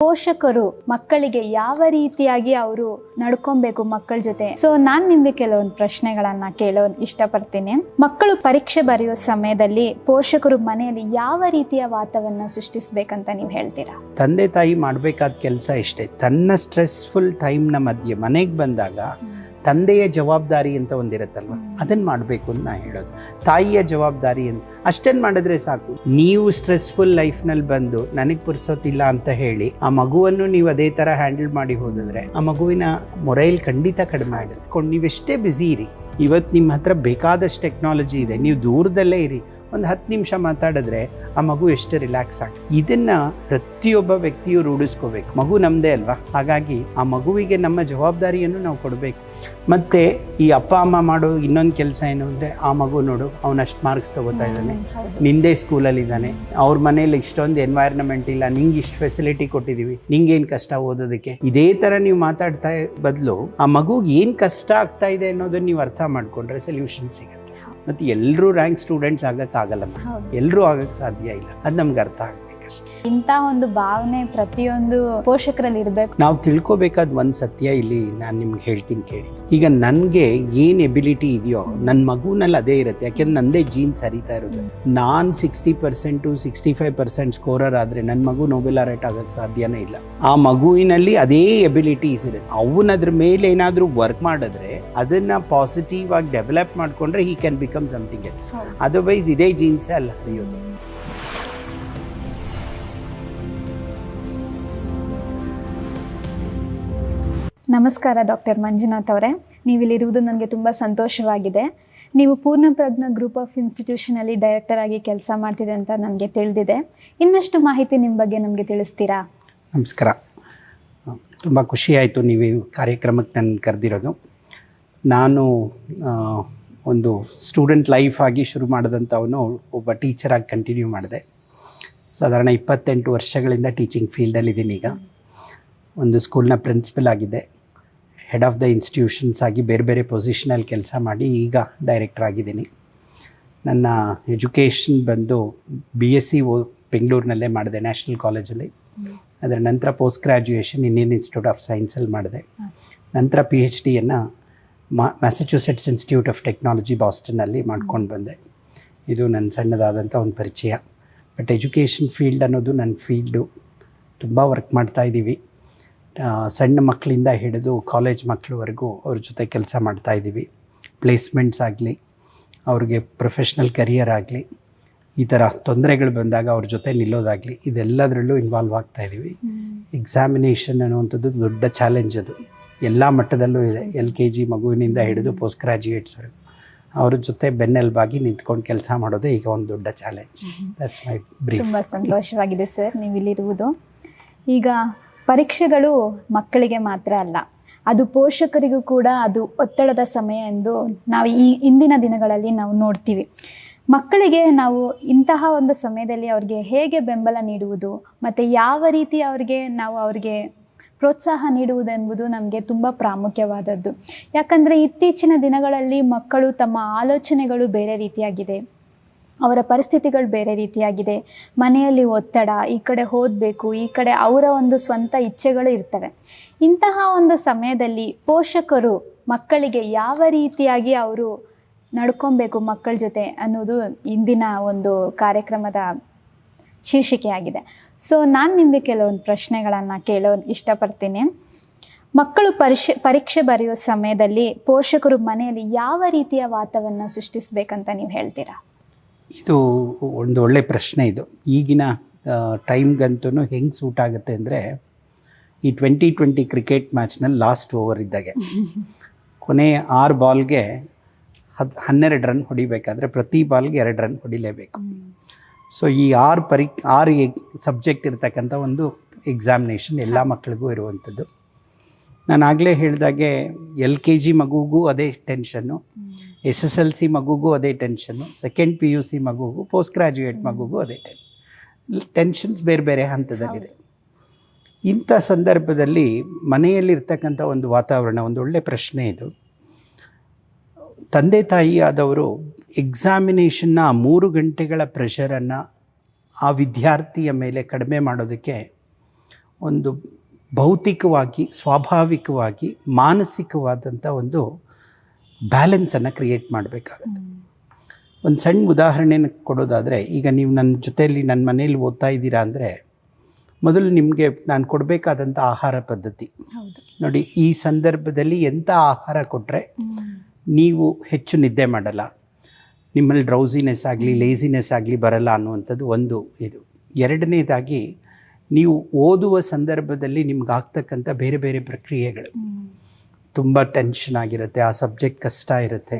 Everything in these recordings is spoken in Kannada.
ಪೋಷಕರು ಮಕ್ಕಳಿಗೆ ಯಾವ ರೀತಿಯಾಗಿ ಅವರು ನಡ್ಕೊಬೇಕು ಮಕ್ಕಳ ಜೊತೆ. ಸೊ ನಾನು ನಿಮಗೆ ಕೆಲವೊಂದು ಪ್ರಶ್ನೆಗಳನ್ನ ಕೇಳೋದು ಇಷ್ಟಪಡ್ತೀನಿ. ಮಕ್ಕಳು ಪರೀಕ್ಷೆ ಬರೆಯೋ ಸಮಯದಲ್ಲಿ ಪೋಷಕರು ಮನೆಯಲ್ಲಿ ಯಾವ ರೀತಿಯ ವಾತಾವರಣ ಸೃಷ್ಟಿಸಬೇಕಂತ ನೀವು ಹೇಳ್ತೀರಾ? ತಂದೆ ತಾಯಿ ಮಾಡಬೇಕಾದ ಕೆಲಸ ಇಷ್ಟೇ. ತನ್ನ ಸ್ಟ್ರೆಸ್ಫುಲ್ ಟೈಮ್ನ ಮಧ್ಯೆ ಮನೆಗೆ ಬಂದಾಗ ತಂದೆಯ ಜವಾಬ್ದಾರಿ ಅಂತ ಒಂದಿರುತ್ತಲ್ವ, ಅದನ್ನು ಮಾಡಬೇಕು ಅಂತ ನಾ ಹೇಳೋದು. ತಾಯಿಯ ಜವಾಬ್ದಾರಿ ಅಂತ ಅಷ್ಟನ್ನು ಮಾಡಿದ್ರೆ ಸಾಕು. ನೀವು ಸ್ಟ್ರೆಸ್ಫುಲ್ ಲೈಫ್ನಲ್ಲಿ ಬಂದು ನನಗೆ ಪುರ್ಸೋತಿಲ್ಲ ಅಂತ ಹೇಳಿ ಆ ಮಗುವನ್ನು ನೀವು ಅದೇ ಥರ ಹ್ಯಾಂಡಲ್ ಮಾಡಿ ಹೋದಿದ್ರೆ ಆ ಮಗುವಿನ ಮೊರೈಲ್ ಖಂಡಿತ ಕಡಿಮೆ ಆಗುತ್ತೆ. ನೀವೆಷ್ಟೇ ಬ್ಯುಸಿ ಇರಿ, ಇವತ್ತು ನಿಮ್ಮ ಹತ್ರ ಬೇಕಾದಷ್ಟು ಟೆಕ್ನಾಲಜಿ ಇದೆ, ನೀವು ದೂರದಲ್ಲೇ ಇರಿ, ಒಂದು 10 ನಿಮಿಷ ಮಾತಾಡಿದ್ರೆ ಆ ಮಗು ಎಷ್ಟು ರಿಲ್ಯಾಕ್ಸ್ ಆಗಿ. ಇದನ್ನ ಪ್ರತಿಯೊಬ್ಬ ವ್ಯಕ್ತಿಯು ರೂಢಿಸ್ಕೋಬೇಕು. ಮಗು ನಮ್ಮದೇ ಅಲ್ವಾ, ಹಾಗಾಗಿ ಆ ಮಗುವಿಗೆ ನಮ್ಮ ಜವಾಬ್ದಾರಿಯನ್ನು ನಾವು ಕೊಡಬೇಕು. ಮತ್ತು ಈ ಅಪ್ಪ ಅಮ್ಮ ಮಾಡೋ ಇನ್ನೊಂದು ಕೆಲಸ ಏನು ಅಂದರೆ, ಆ ಮಗು ನೋಡು ಅವನು ಅಷ್ಟು ಮಾರ್ಕ್ಸ್ ತೊಗೋತಾ ಇದ್ದಾನೆ, ನಿಂದೇ ಸ್ಕೂಲಲ್ಲಿ ಇದ್ದಾನೆ, ಅವ್ರ ಮನೇಲಿ ಇಷ್ಟೊಂದು ಎನ್ವೈರ್ನ್ಮೆಂಟ್ ಇಲ್ಲ, ನಿಂಗೆ ಇಷ್ಟು ಫೆಸಿಲಿಟಿ ಕೊಟ್ಟಿದ್ದೀವಿ, ನಿಂಗೇನು ಕಷ್ಟ ಓದೋದಕ್ಕೆ, ಇದೇ ಥರ ನೀವು ಮಾತಾಡ್ತಾ ಬದಲು ಆ ಮಗುಗೆ ಏನು ಕಷ್ಟ ಆಗ್ತಾ ಇದೆ ಅನ್ನೋದನ್ನು ನೀವು ಅರ್ಥ ಮಾಡಿಕೊಂಡ್ರೆ ಸೊಲ್ಯೂಷನ್ ಸಿಗುತ್ತೆ. ಮತ್ತು ಎಲ್ಲರೂ ರ್ಯಾಂಕ್ ಸ್ಟೂಡೆಂಟ್ಸ್ ಆಗೋಕ್ಕಾಗಲ್ಲ, ಎಲ್ಲರೂ ಆಗೋಕ್ಕೆ ಸಾಧ್ಯ ಇಲ್ಲ, ಅದು ನಮ್ಗೆ ಅರ್ಥ ಆಗಬೇಕಷ್ಟೆ. ಇಂಥ ಒಂದು ಭಾವನೆ ಪ್ರತಿಯೊಂದು ಪೋಷಕರಲ್ಲಿ ಇರಬೇಕು. ನಾವು ತಿಳ್ಕೊಬೇಕಾದ ಒಂದು ಸತ್ಯ ಇಲ್ಲಿ ನಾನು ನಿಮ್ಗೆ ಹೇಳ್ತೀನಿ ಕೇಳಿ. ಈಗ ನನಗೆ ಏನು ಎಬಿಲಿಟಿ ಇದೆಯೋ ನನ್ನ ಮಗುನಲ್ಲಿ ಅದೇ ಇರುತ್ತೆ, ಯಾಕೆಂದ್ರೆ ನನ್ನದೇ ಜೀನ್ ಸರಿತಾ ಇರೋದು. ನಾನು 60% 65% ಸ್ಕೋರರ್ ಆದರೆ ನನ್ನ ಮಗು ನೊಬೆಲ್ laureate ಆಗೋಕ್ಕೆ ಸಾಧ್ಯನೇ ಇಲ್ಲ. ಆ ಮಗುವಿನಲ್ಲಿ ಅದೇ ಎಬಿಲಿಟೀಸ್ ಇರುತ್ತೆ. ಅವನ ಅದ್ರ ಮೇಲೆ ಏನಾದರೂ ವರ್ಕ್ ಮಾಡಿದ್ರೆ ಅದನ್ನು ಪಾಸಿಟಿವ್ ಆಗಿ ಡೆವಲಪ್ ಮಾಡಿಕೊಂಡ್ರೆ he can become something else. Otherwise ಇದೇ ಜೀನ್ಸೇ ಅಲ್ಲ ಹರಿಯೋದು. ನಮಸ್ಕಾರ ಡಾಕ್ಟರ್ ಮಂಜುನಾಥ್ ಅವರೇ, ನೀವಿಲ್ಲಿರುವುದು ನನಗೆ ತುಂಬ ಸಂತೋಷವಾಗಿದೆ. ನೀವು ಪೂರ್ಣಪ್ರಜ್ಞ ಗ್ರೂಪ್ ಆಫ್ ಇನ್ಸ್ಟಿಟ್ಯೂಷನಲ್ಲಿ ಡೈರೆಕ್ಟರ್ ಆಗಿ ಕೆಲಸ ಮಾಡ್ತಿದೆ ಅಂತ ನನಗೆ ತಿಳಿದಿದೆ. ಇನ್ನಷ್ಟು ಮಾಹಿತಿ ನಿಮ್ಮ ಬಗ್ಗೆ ನಮಗೆ ತಿಳಿಸ್ತೀರಾ? ನಮಸ್ಕಾರ, ತುಂಬ ಖುಷಿಯಾಯಿತು ನೀವು ಈ ಕಾರ್ಯಕ್ರಮಕ್ಕೆ ನನ್ನ ಕರೆದಿರೋದು. ನಾನು ಒಂದು ಸ್ಟೂಡೆಂಟ್ ಲೈಫ್ ಆಗಿ ಶುರು ಮಾಡಿದಂಥವನು ಒಬ್ಬ ಟೀಚರಾಗಿ ಕಂಟಿನ್ಯೂ ಮಾಡಿದೆ. ಸಾಧಾರಣ 28 ವರ್ಷಗಳಿಂದ ಟೀಚಿಂಗ್ ಫೀಲ್ಡಲ್ಲಿದ್ದೀನಿ. ಈಗ ಒಂದು ಸ್ಕೂಲ್ನ ಪ್ರಿನ್ಸಿಪಲ್ ಆಗಿದೆ, ಹೆಡ್ ಆಫ್ ದ ಇನ್ಸ್ಟಿಟ್ಯೂಷನ್ಸ್ ಆಗಿ ಬೇರೆ ಬೇರೆ ಪೊಸಿಷನಲ್ಲಿ ಕೆಲಸ ಮಾಡಿ ಈಗ ಡೈರೆಕ್ಟರ್ ಆಗಿದ್ದೀನಿ. ನನ್ನ ಎಜುಕೇಷನ್ ಬಂದು BSc ಬೆಂಗಳೂರಿನಲ್ಲೇ ಮಾಡಿದೆ, ನ್ಯಾಷನಲ್ ಕಾಲೇಜಲ್ಲಿ. ಅದರ ನಂತರ post graduation Indian institute of ಸೈನ್ಸಲ್ಲಿ ಮಾಡಿದೆ. ನಂತರ PhDಯನ್ನು ಮ್ಯಾಸಚೂಸೆಟ್ಸ್ ಇನ್ಸ್ಟಿಟ್ಯೂಟ್ ಆಫ್ ಟೆಕ್ನಾಲಜಿ ಬಾಸ್ಟನ್ನಲ್ಲಿ ಮಾಡ್ಕೊಂಡು ಬಂದೆ. ಇದು ನನ್ನ ಸಣ್ಣದಾದಂಥ ಒಂದು ಪರಿಚಯ. ಬಟ್ ಎಜುಕೇಷನ್ ಫೀಲ್ಡ್ ಅನ್ನೋದು ನನ್ನ ಫೀಲ್ಡು. ತುಂಬ ವರ್ಕ್ ಮಾಡ್ತಾಯಿದ್ದೀವಿ. ಸಣ್ಣ ಮಕ್ಕಳಿಂದ ಹಿಡಿದು ಕಾಲೇಜ್ ಮಕ್ಕಳವರೆಗೂ ಅವ್ರ ಜೊತೆ ಕೆಲಸ ಮಾಡ್ತಾಯಿದ್ದೀವಿ. ಪ್ಲೇಸ್ಮೆಂಟ್ಸ್ ಆಗಲಿ, ಅವ್ರಿಗೆ ಪ್ರೊಫೆಷ್ನಲ್ ಕರಿಯರ್ ಆಗಲಿ, ಈ ಥರ ತೊಂದರೆಗಳು ಬಂದಾಗ ಅವ್ರ ಜೊತೆ ನಿಲ್ಲೋದಾಗಲಿ, ಇದೆಲ್ಲದರಲ್ಲೂ ಇನ್ವಾಲ್ವ್ ಆಗ್ತಾಯಿದ್ದೀವಿ. ಎಕ್ಸಾಮಿನೇಷನ್ ಅನ್ನುವಂಥದ್ದು ದೊಡ್ಡ ಚಾಲೆಂಜ್. ಅದು ಎಲ್ಲ ಮಟ್ಟದಲ್ಲೂ ಇದೆ. LKG ಮಗುವಿನಿಂದ ಹಿಡಿದು ಪೋಸ್ಟ್ ಗ್ರ್ಯಾಜುಯೇಟ್ಸ್ವರೆಗೂ ಅವ್ರ ಜೊತೆ ಬೆನ್ನೆಲುಬಾಗಿ ನಿಂತ್ಕೊಂಡು ಕೆಲಸ ಮಾಡೋದೇ ಈಗ ಒಂದು ದೊಡ್ಡ ಚಾಲೆಂಜ್. That's my brief. ತುಂಬ ಸಂತೋಷವಾಗಿದೆ ಸರ್ ನೀವಿಲ್ಲಿರುವುದು. ಈಗ ಪರೀಕ್ಷೆಗಳು ಮಕ್ಕಳಿಗೆ ಮಾತ್ರ ಅಲ್ಲ, ಅದು ಪೋಷಕರಿಗೂ ಕೂಡ ಅದು ಒತ್ತಡದ ಸಮಯ ಎಂದು ನಾವು ಈ ಇಂದಿನ ದಿನಗಳಲ್ಲಿ ನಾವು ನೋಡ್ತೀವಿ. ಮಕ್ಕಳಿಗೆ ನಾವು ಇಂತಹ ಒಂದು ಸಮಯದಲ್ಲಿ ಅವ್ರಿಗೆ ಹೇಗೆ ಬೆಂಬಲ ನೀಡುವುದು ಮತ್ತು ಯಾವ ರೀತಿ ಅವ್ರಿಗೆ ಪ್ರೋತ್ಸಾಹ ನೀಡುವುದೆಂಬುದು ನಮಗೆ ತುಂಬ ಪ್ರಾಮುಖ್ಯವಾದದ್ದು. ಯಾಕಂದರೆ ಇತ್ತೀಚಿನ ದಿನಗಳಲ್ಲಿ ಮಕ್ಕಳು ತಮ್ಮ ಆಲೋಚನೆಗಳು ಬೇರೆ ರೀತಿಯಾಗಿದೆ, ಅವರ ಪರಿಸ್ಥಿತಿಗಳು ಬೇರೆ ರೀತಿಯಾಗಿದೆ. ಮನೆಯಲ್ಲಿ ಒತ್ತಡ, ಈ ಕಡೆ ಓದಬೇಕು, ಈ ಕಡೆ ಅವರ ಒಂದು ಸ್ವಂತ ಇಚ್ಛೆಗಳು ಇರ್ತವೆ. ಇಂತಹ ಒಂದು ಸಮಯದಲ್ಲಿ ಪೋಷಕರು ಮಕ್ಕಳಿಗೆ ಯಾವ ರೀತಿಯಾಗಿ ಅವರು ನಡ್ಕೊಬೇಕು ಮಕ್ಕಳ ಜೊತೆ ಅನ್ನೋದು ಇಂದಿನ ಒಂದು ಕಾರ್ಯಕ್ರಮದ ಶೀರ್ಷಿಕೆಯಾಗಿದೆ. ಸೊ ನಾನು ನಿಮಗೆ ಕೆಲವೊಂದು ಪ್ರಶ್ನೆಗಳನ್ನು ಕೇಳೋದು ಇಷ್ಟಪಡ್ತೀನಿ. ಮಕ್ಕಳು ಪರೀಕ್ಷೆ ಬರೆಯೋ ಸಮಯದಲ್ಲಿ ಪೋಷಕರು ಮನೆಯಲ್ಲಿ ಯಾವ ರೀತಿಯ ವಾತಾವರಣ ಸೃಷ್ಟಿಸಬೇಕಂತ ನೀವು ಹೇಳ್ತೀರಾ? ಇದು ಒಂದು ಒಳ್ಳೆ ಪ್ರಶ್ನೆ. ಇದು ಈಗಿನ ಟೈಮ್ಗಂತೂ ಹೆಂಗೆ ಸೂಟ್ ಆಗುತ್ತೆ ಅಂದರೆ, ಈ 2020 ಕ್ರಿಕೆಟ್ ಮ್ಯಾಚ್ನಲ್ಲಿ ಲಾಸ್ಟ್ ಓವರ್ ಇದ್ದಾಗೆ ಕೊನೆ 6 ಬಾಲ್ಗೆ 12 ರನ್ ಹೊಡಿಬೇಕಾದ್ರೆ ಪ್ರತಿ ಬಾಲ್ಗೆ 2 ರನ್ ಹೊಡಿಲೇಬೇಕು. ಸೊ ಈ 6 ಸಬ್ಜೆಕ್ಟ್ ಇರ್ತಕ್ಕಂಥ ಒಂದು ಎಕ್ಸಾಮಿನೇಷನ್ ಎಲ್ಲ ಮಕ್ಕಳಿಗೂ ಇರುವಂಥದ್ದು. ನಾನು ಆಗಲೇ ಹೇಳಿದಾಗೆ LKG ಮಗುಗೂ ಅದೇ ಟೆನ್ಷನ್ನು, SSLC ಮಗುಗೂ ಅದೇ ಟೆನ್ಷನ್ನು, ಸೆಕೆಂಡ್ PUC ಮಗುಗೂ, ಪೋಸ್ಟ್ ಗ್ರ್ಯಾಜುಯೇಟ್ ಮಗುಗೂ ಅದೇ ಟೆನ್ಷನ್ಸ್ ಬೇರೆ ಬೇರೆ ಹಂತದಲ್ಲಿದೆ. ಇಂಥ ಸಂದರ್ಭದಲ್ಲಿ ಮನೆಯಲ್ಲಿರ್ತಕ್ಕಂಥ ಒಂದು ವಾತಾವರಣ, ಒಂದು ಒಳ್ಳೆ ಪ್ರಶ್ನೆ ಇದು. ತಂದೆ ತಾಯಿ ಆದವರು ಎಕ್ಸಾಮಿನೇಷನ್ನ 3 ಗಂಟೆಗಳ ಪ್ರೆಷರನ್ನು ಆ ವಿದ್ಯಾರ್ಥಿಯ ಮೇಲೆ ಕಡಿಮೆ ಮಾಡೋದಕ್ಕೆ ಒಂದು ಭೌತಿಕವಾಗಿ ಸ್ವಾಭಾವಿಕವಾಗಿ ಮಾನಸಿಕವಾದಂಥ ಒಂದು ಬ್ಯಾಲೆನ್ಸನ್ನು ಕ್ರಿಯೇಟ್ ಮಾಡಬೇಕಾಗುತ್ತೆ. ಒಂದು ಸಣ್ಣ ಉದಾಹರಣೆನ ಕೊಡೋದಾದರೆ, ಈಗ ನೀವು ನನ್ನ ಜೊತೆಯಲ್ಲಿ ನನ್ನ ಮನೇಲಿ ಓದ್ತಾ ಇದ್ದೀರಾ ಅಂದರೆ ಮೊದಲು ನಿಮಗೆ ನಾನು ಕೊಡಬೇಕಾದಂಥ ಆಹಾರ ಪದ್ಧತಿ ನೋಡಿ. ಈ ಸಂದರ್ಭದಲ್ಲಿ ಎಂಥ ಆಹಾರ ಕೊಟ್ಟರೆ ನೀವು ಹೆಚ್ಚು ನಿದ್ದೆ ಮಾಡಲ್ಲ, ನಿಮ್ಮಲ್ಲಿ ಡ್ರೌಸಿನೆಸ್ ಆಗಲಿ ಲೇಸಿನೆಸ್ ಆಗಲಿ ಬರಲ್ಲ ಅನ್ನುವಂಥದ್ದು ಒಂದು ಇದು. ಎರಡನೇದಾಗಿ ನೀವು ಓದುವ ಸಂದರ್ಭದಲ್ಲಿ ನಿಮ್ಗೆ ಆಗ್ತಕ್ಕಂಥ ಬೇರೆ ಬೇರೆ ಪ್ರಕ್ರಿಯೆಗಳು, ತುಂಬ ಟೆನ್ಷನ್ ಆಗಿರುತ್ತೆ, ಆ ಸಬ್ಜೆಕ್ಟ್ ಕಷ್ಟ ಇರುತ್ತೆ,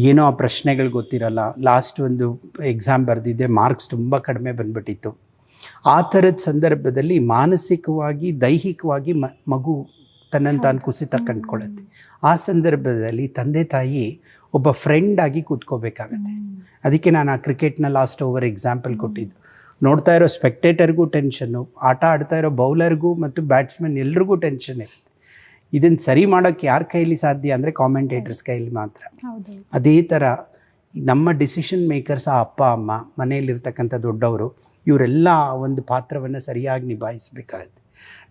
ಏನೋ ಆ ಪ್ರಶ್ನೆಗಳು ಗೊತ್ತಿರಲ್ಲ, ಲಾಸ್ಟ್ ಒಂದು ಎಕ್ಸಾಮ್ ಬರೆದಿದ್ದೆ ಮಾರ್ಕ್ಸ್ ತುಂಬ ಕಡಿಮೆ ಬಂದ್ಬಿಟ್ಟಿತ್ತು. ಆ ಥರದ ಸಂದರ್ಭದಲ್ಲಿ ಮಾನಸಿಕವಾಗಿ ದೈಹಿಕವಾಗಿ ಮಗು ತನ್ನನ್ನು ತಾನು ಕುಸಿತ ಕಂಡುಕೊಳ್ಳುತ್ತೆ. ಆ ಸಂದರ್ಭದಲ್ಲಿ ತಂದೆ ತಾಯಿ ಒಬ್ಬ ಫ್ರೆಂಡ್ ಆಗಿ ಕೂತ್ಕೋಬೇಕಾಗತ್ತೆ. ಅದಕ್ಕೆ ನಾನು ಆ ಕ್ರಿಕೆಟ್ನ ಲಾಸ್ಟ್ ಓವರ್ ಎಕ್ಸಾಂಪಲ್ ಕೊಟ್ಟಿದ್ದು. ನೋಡ್ತಾ ಇರೋ ಸ್ಪೆಕ್ಟೇಟರ್ಗೂ ಟೆನ್ಷನ್ನು, ಆಟ ಆಡ್ತಾ ಇರೋ ಬೌಲರ್ಗೂ ಮತ್ತು ಬ್ಯಾಟ್ಸ್ಮನ್ ಎಲ್ರಿಗೂ ಟೆನ್ಷನ್ ಇರುತ್ತೆ. ಇದನ್ನು ಸರಿ ಮಾಡೋಕ್ಕೆ ಯಾರ ಕೈಲಿ ಸಾಧ್ಯ ಅಂದರೆ ಕಾಮೆಂಟೇಟರ್ಸ್ ಕೈಲಿ ಮಾತ್ರ. ಅದೇ ಥರ ನಮ್ಮ ಡಿಸಿಷನ್ ಮೇಕರ್ಸ್, ಆ ಅಪ್ಪ ಅಮ್ಮ, ಮನೆಯಲ್ಲಿರ್ತಕ್ಕಂಥ ದೊಡ್ಡವರು, ಇವರೆಲ್ಲ ಒಂದು ಪಾತ್ರವನ್ನು ಸರಿಯಾಗಿ ನಿಭಾಯಿಸಬೇಕಾಗುತ್ತೆ.